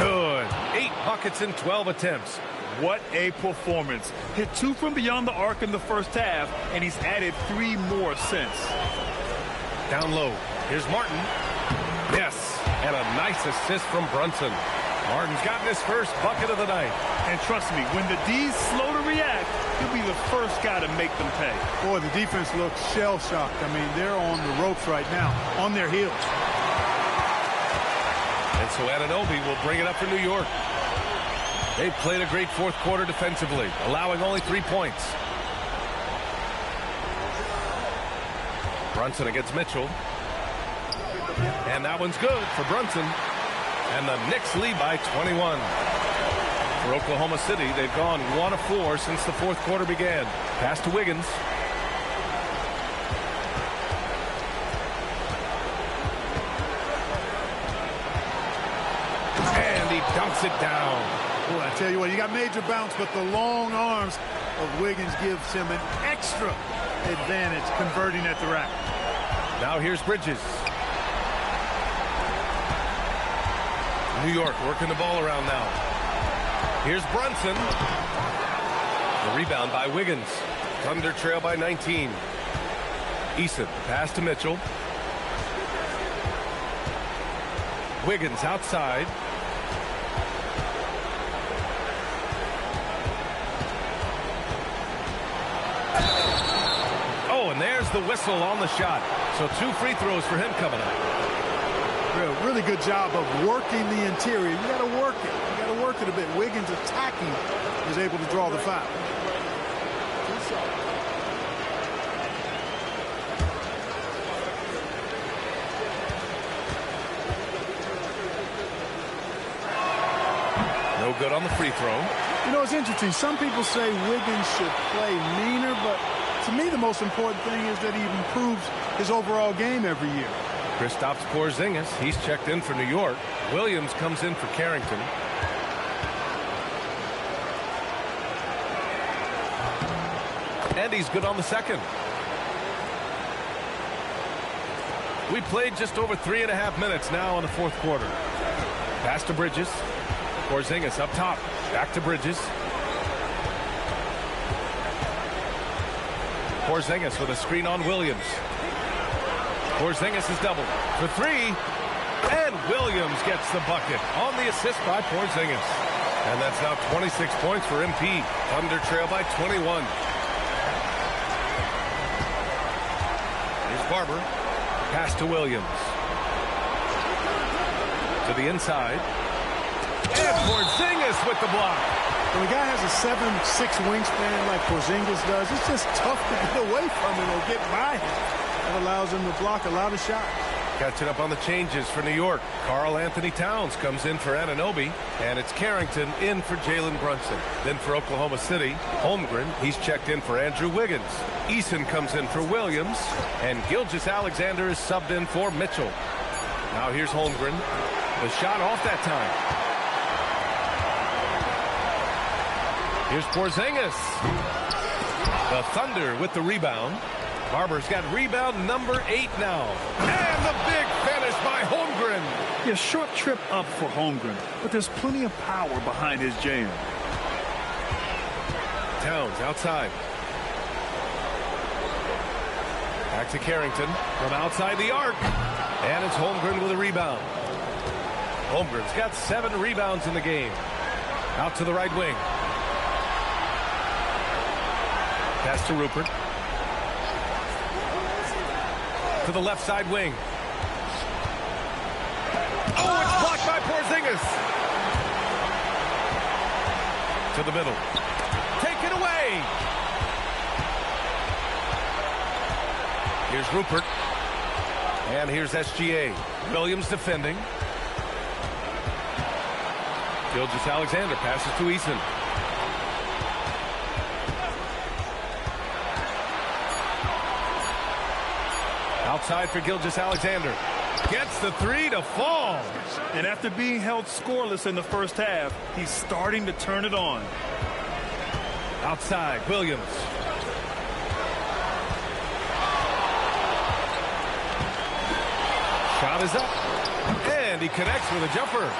Good. 8 buckets in 12 attempts. What a performance. Hit 2 from beyond the arc in the first half, and he's added 3 more since. Down low. Here's Martin. Yes. And a nice assist from Brunson. Martin's gotten his first bucket of the night. And trust me, when the D's slow to react, he'll be the first guy to make them pay. Boy, the defense looks shell-shocked. I mean, they're on the ropes right now, on their heels. And so Anunoby will bring it up for New York. They played a great 4th quarter defensively, allowing only 3 points. Brunson against Mitchell. And that one's good for Brunson. And the Knicks lead by 21. For Oklahoma City, they've gone 1 of 4 since the 4th quarter began. Pass to Wiggins. And he dunks it down. Boy, I tell you what, you got major bounce, but the long arms of Wiggins gives him an extra advantage converting at the rack. Now here's Bridges. New York working the ball around now. Here's Brunson. The rebound by Wiggins. Thunder trail by 19. Eason, pass to Mitchell. Wiggins outside. Oh, and there's the whistle on the shot. So 2 free throws for him coming up. Really good job of working the interior. You got to work it. You got to work it a bit. Wiggins attacking is able to draw the foul. No good on the free throw. You know, it's interesting. Some people say Wiggins should play meaner, but to me the most important thing is that he improves his overall game every year. Kristaps Porzingis, he's checked in for New York. Williams comes in for Carrington. And he's good on the second. We played just over 3.5 minutes now in the 4th quarter. Pass to Bridges. Porzingis up top. Back to Bridges. Porzingis with a screen on Williams. Porzingis is doubled for 3. And Williams gets the bucket on the assist by Porzingis. And that's now 26 points for MP. Thunder trail by 21. Here's Barber. Pass to Williams. To the inside. And Porzingis with the block. When a guy has a 7'6" wingspan like Porzingis does, it's just tough to get away from him or get by him. That allows him to block a lot of shots. Catching up on the changes for New York. Karl Anthony Towns comes in for Anunoby, and it's Carrington in for Jalen Brunson. Then for Oklahoma City, Holmgren, he's checked in for Andrew Wiggins. Eason comes in for Williams, and Gilgeous-Alexander is subbed in for Mitchell. Now here's Holmgren. The shot off that time. Here's Porzingis. The Thunder with the rebound. Barber's got rebound number 8 now. And the big finish by Holmgren. Yeah, short trip up for Holmgren, but there's plenty of power behind his jam. Towns outside. Back to Carrington from outside the arc. And it's Holmgren with a rebound. Holmgren's got 7 rebounds in the game. Out to the right wing. Pass to Rupert. To the left side wing. Oh, it's blocked by Porzingis. To the middle. Taken away. Here's Rupert. And here's SGA. Williams defending. Gilgeous-Alexander passes to Eason. Outside for Gilgeous-Alexander. Gets the 3 to fall. And after being held scoreless in the first half, he's starting to turn it on. Outside, Williams. Shot is up. And he connects with a jumper.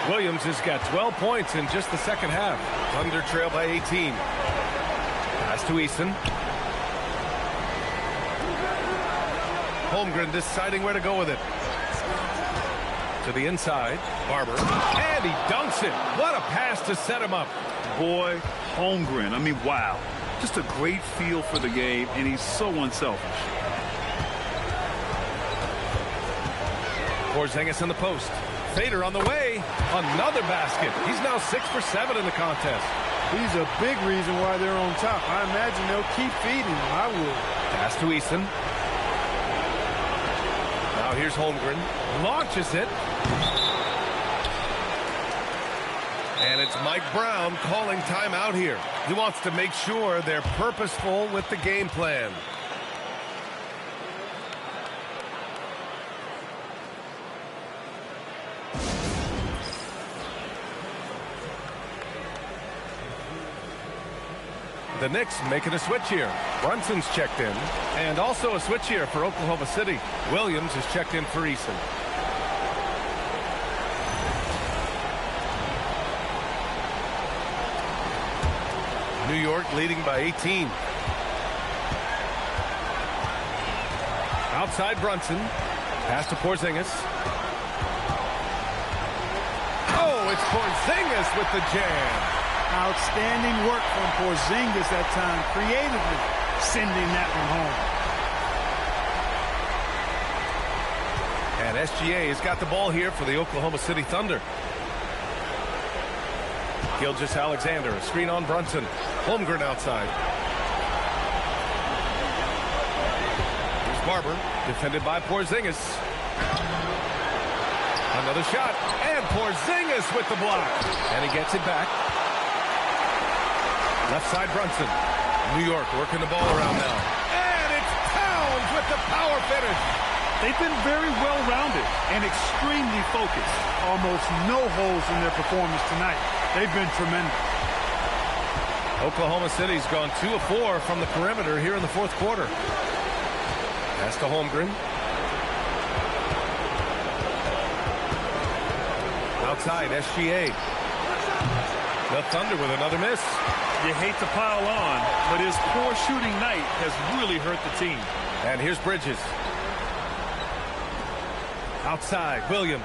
Williams has got 12 points in just the second half. Thunder trail by 18. Pass to Eason. Holmgren deciding where to go with it. To the inside, Barber. And he dunks it. What a pass to set him up. Boy, Holmgren, I mean, wow. Just a great feel for the game, and he's so unselfish. Porzingis in the post. Fader on the way. Another basket. He's now 6 for 7 in the contest. He's a big reason why they're on top. I imagine they'll keep feeding him. I would. Pass to Eason. Now here's Holmgren. Launches it. And it's Mike Brown calling timeout here. He wants to make sure they're purposeful with the game plan. The Knicks making a switch here. Brunson's checked in. And also a switch here for Oklahoma City. Williams is checked in for Eason. New York leading by 18. Outside Brunson. Pass to Porzingis. Oh, it's Porzingis with the jam. Outstanding work from Porzingis that time, creatively sending that one home. And SGA has got the ball here for the Oklahoma City Thunder. Gilgeous-Alexander, a screen on Brunson. Holmgren outside. Here's Barber, defended by Porzingis. Another shot, and Porzingis with the block. And he gets it back. Left side Brunson. New York working the ball around now. And it's Towns with the power finish. They've been very well-rounded and extremely focused. Almost no holes in their performance tonight. They've been tremendous. Oklahoma City's gone 2 of 4 from the perimeter here in the fourth quarter. Pass to Holmgren. Outside, SGA. The Thunder with another miss. You hate to pile on, but his poor shooting night has really hurt the team. And here's Bridges. Outside, Williams.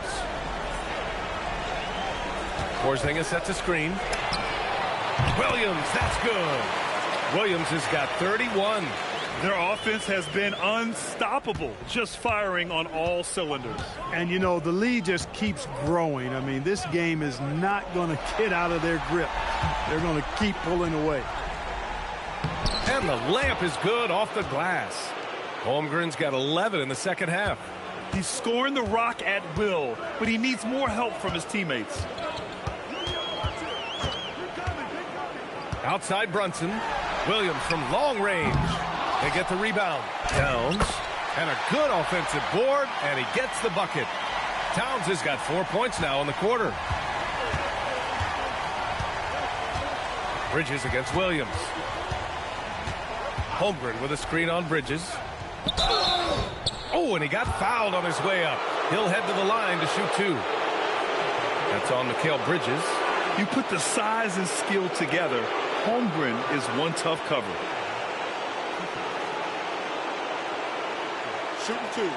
Porzingis sets a screen. Williams, that's good. Williams has got 31. Their offense has been unstoppable, just firing on all cylinders. And, you know, the lead just keeps growing. I mean, this game is not going to get out of their grip. They're going to keep pulling away. And the layup is good off the glass. Holmgren's got 11 in the second half. He's scoring the rock at will, but he needs more help from his teammates. Outside Brunson. Williams from long range. They get the rebound. Towns. And a good offensive board, and he gets the bucket. Towns has got 4 points now in the quarter. Bridges against Williams. Holmgren with a screen on Bridges. Oh, and he got fouled on his way up. He'll head to the line to shoot 2. That's on Mikal Bridges. You put the size and skill together. Holmgren is one tough cover. Shooting 2.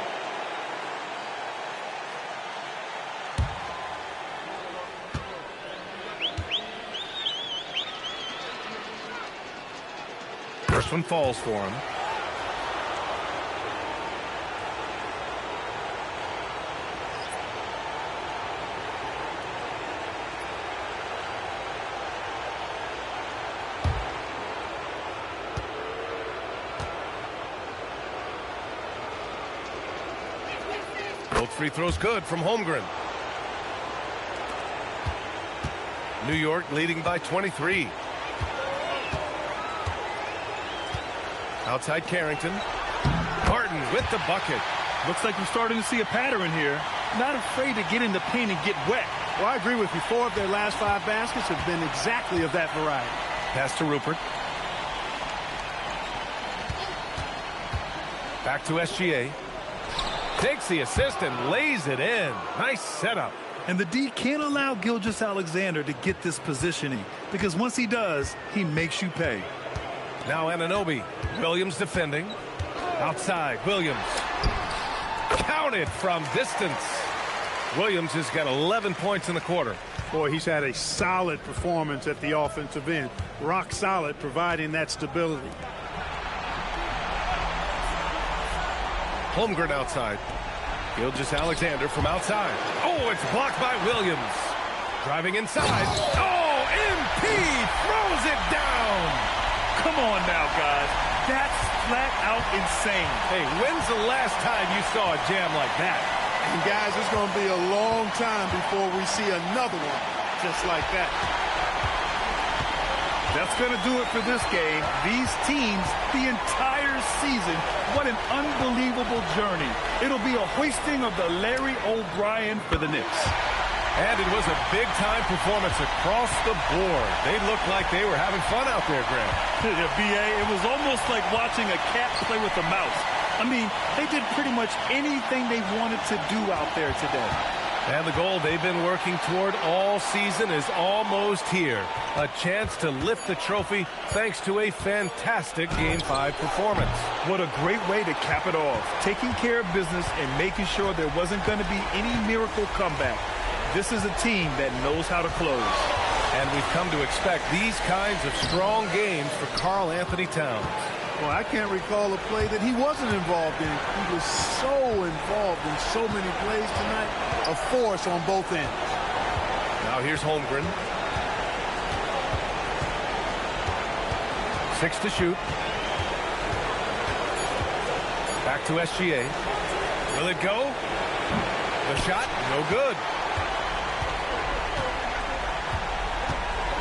First one falls for him. Both free throws good from Holmgren. New York leading by 23. Outside Carrington. Martin with the bucket. Looks like we're starting to see a pattern here. Not afraid to get in the paint and get wet. Well, I agree with you. 4 of their last 5 baskets have been exactly of that variety. Pass to Rupert. Back to SGA. Takes the assist and lays it in. Nice setup. And the D can't allow Gilgeous-Alexander to get this positioning, because once he does, he makes you pay. Now Anunoby. Williams defending. Outside, Williams. Counted from distance. Williams has got 11 points in the quarter. Boy, he's had a solid performance at the offensive end. Rock solid, providing that stability. Holmgren outside. Gilgeous-Alexander from outside. Oh, it's blocked by Williams. Driving inside. Oh, MP throws it down. Come on now, guys. That's flat out insane. Hey, when's the last time you saw a jam like that? And guys, it's going to be a long time before we see another one just like that. That's going to do it for this game. These teams, the entire season, what an unbelievable journey. It'll be a hoisting of the Larry O'Brien for the Knicks. And it was a big-time performance across the board. They looked like they were having fun out there, Graham. B.A., it was almost like watching a cat play with a mouse. I mean, they did pretty much anything they wanted to do out there today. And the goal they've been working toward all season is almost here. A chance to lift the trophy thanks to a fantastic Game 5 performance. What a great way to cap it off. Taking care of business and making sure there wasn't going to be any miracle comeback. This is a team that knows how to close. And we've come to expect these kinds of strong games for Karl Anthony Towns. Well, I can't recall a play that he wasn't involved in. He was so involved in so many plays tonight. A force on both ends. Now here's Holmgren. 6 to shoot. Back to SGA. Will it go? The shot, no good.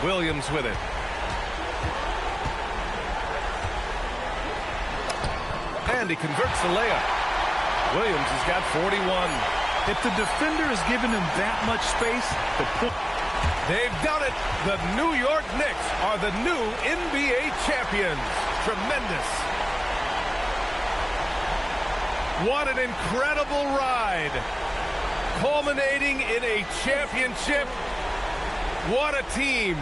Williams with it. And he converts the layup. Williams has got 41. If the defender is giving him that much space, they've done it. The New York Knicks are the new NBA champions. Tremendous. What an incredible ride. Culminating in a championship. What a team.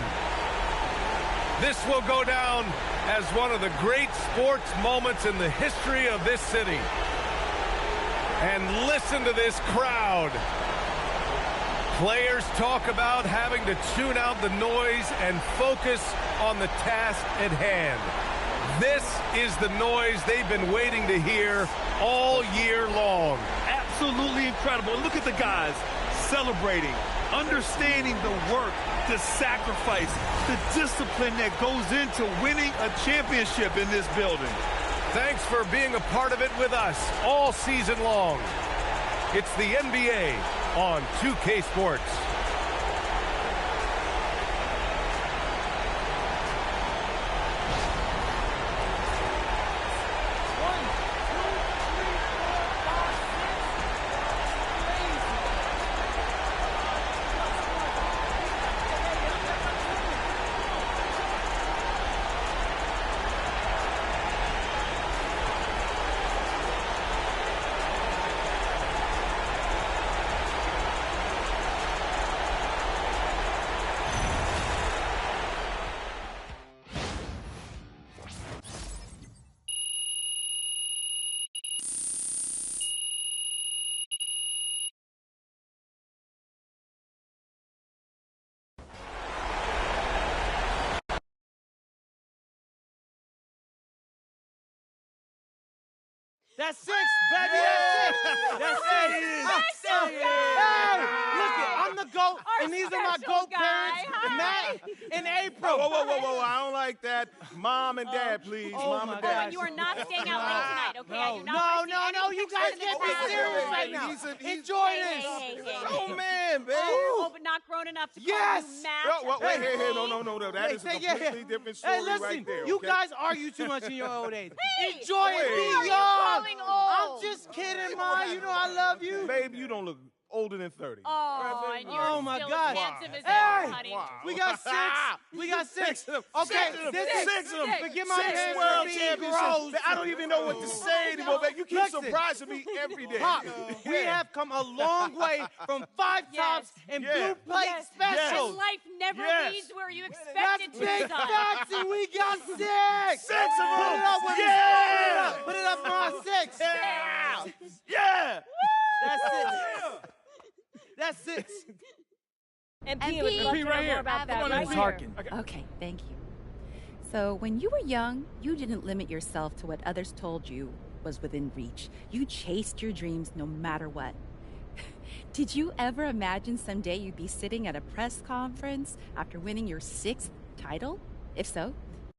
This will go down as one of the great sports moments in the history of this city. And listen to this crowd. Players talk about having to tune out the noise and focus on the task at hand. This is the noise they've been waiting to hear all year long. Absolutely incredible. Look at the guys celebrating, understanding the work, the sacrifice, the discipline that goes into winning a championship in this building. Thanks for being a part of it with us all season long. It's the NBA on 2K Sports. That's 6, baby. That's 6. That's 6. Hey, look it. I'm the GOAT, and these are my GOAT parents, Matt and April. Whoa. I don't like that. Mom and Dad, please. Mom and Dad. And you are not staying out late tonight, okay? No. You guys can't be serious right now. Enjoy this. Oh, man, baby. Oh, but not grown enough to call you Matt. Wait, hey, no. That is a completely different story right there. You guys argue too much in your old age. Hey, Enjoy it. Be young. I'm just kidding, Ma. You know I love you. Babe, you don't look older than 30. Oh, and you're my still God. as handsome as Hey, ever, honey. we got 6. We got 6. Okay, Six of them. Forget my Six hands world for being championships. gross. I don't even know what to say anymore, babe. You keep Listen. surprising me every day. Pop, we have come a long way from 5 tops and blue plate specials. And life never leads where you expect That's it to, big son. facts, and we got 6. 6 of them. Put it up with me. Put it up, Ma. 6. Yeah. That's 6. MP right here. About that, right? Harkin. Okay, thank you. So when you were young, you didn't limit yourself to what others told you was within reach. You chased your dreams no matter what. Did you ever imagine someday you'd be sitting at a press conference after winning your 6th title? If so,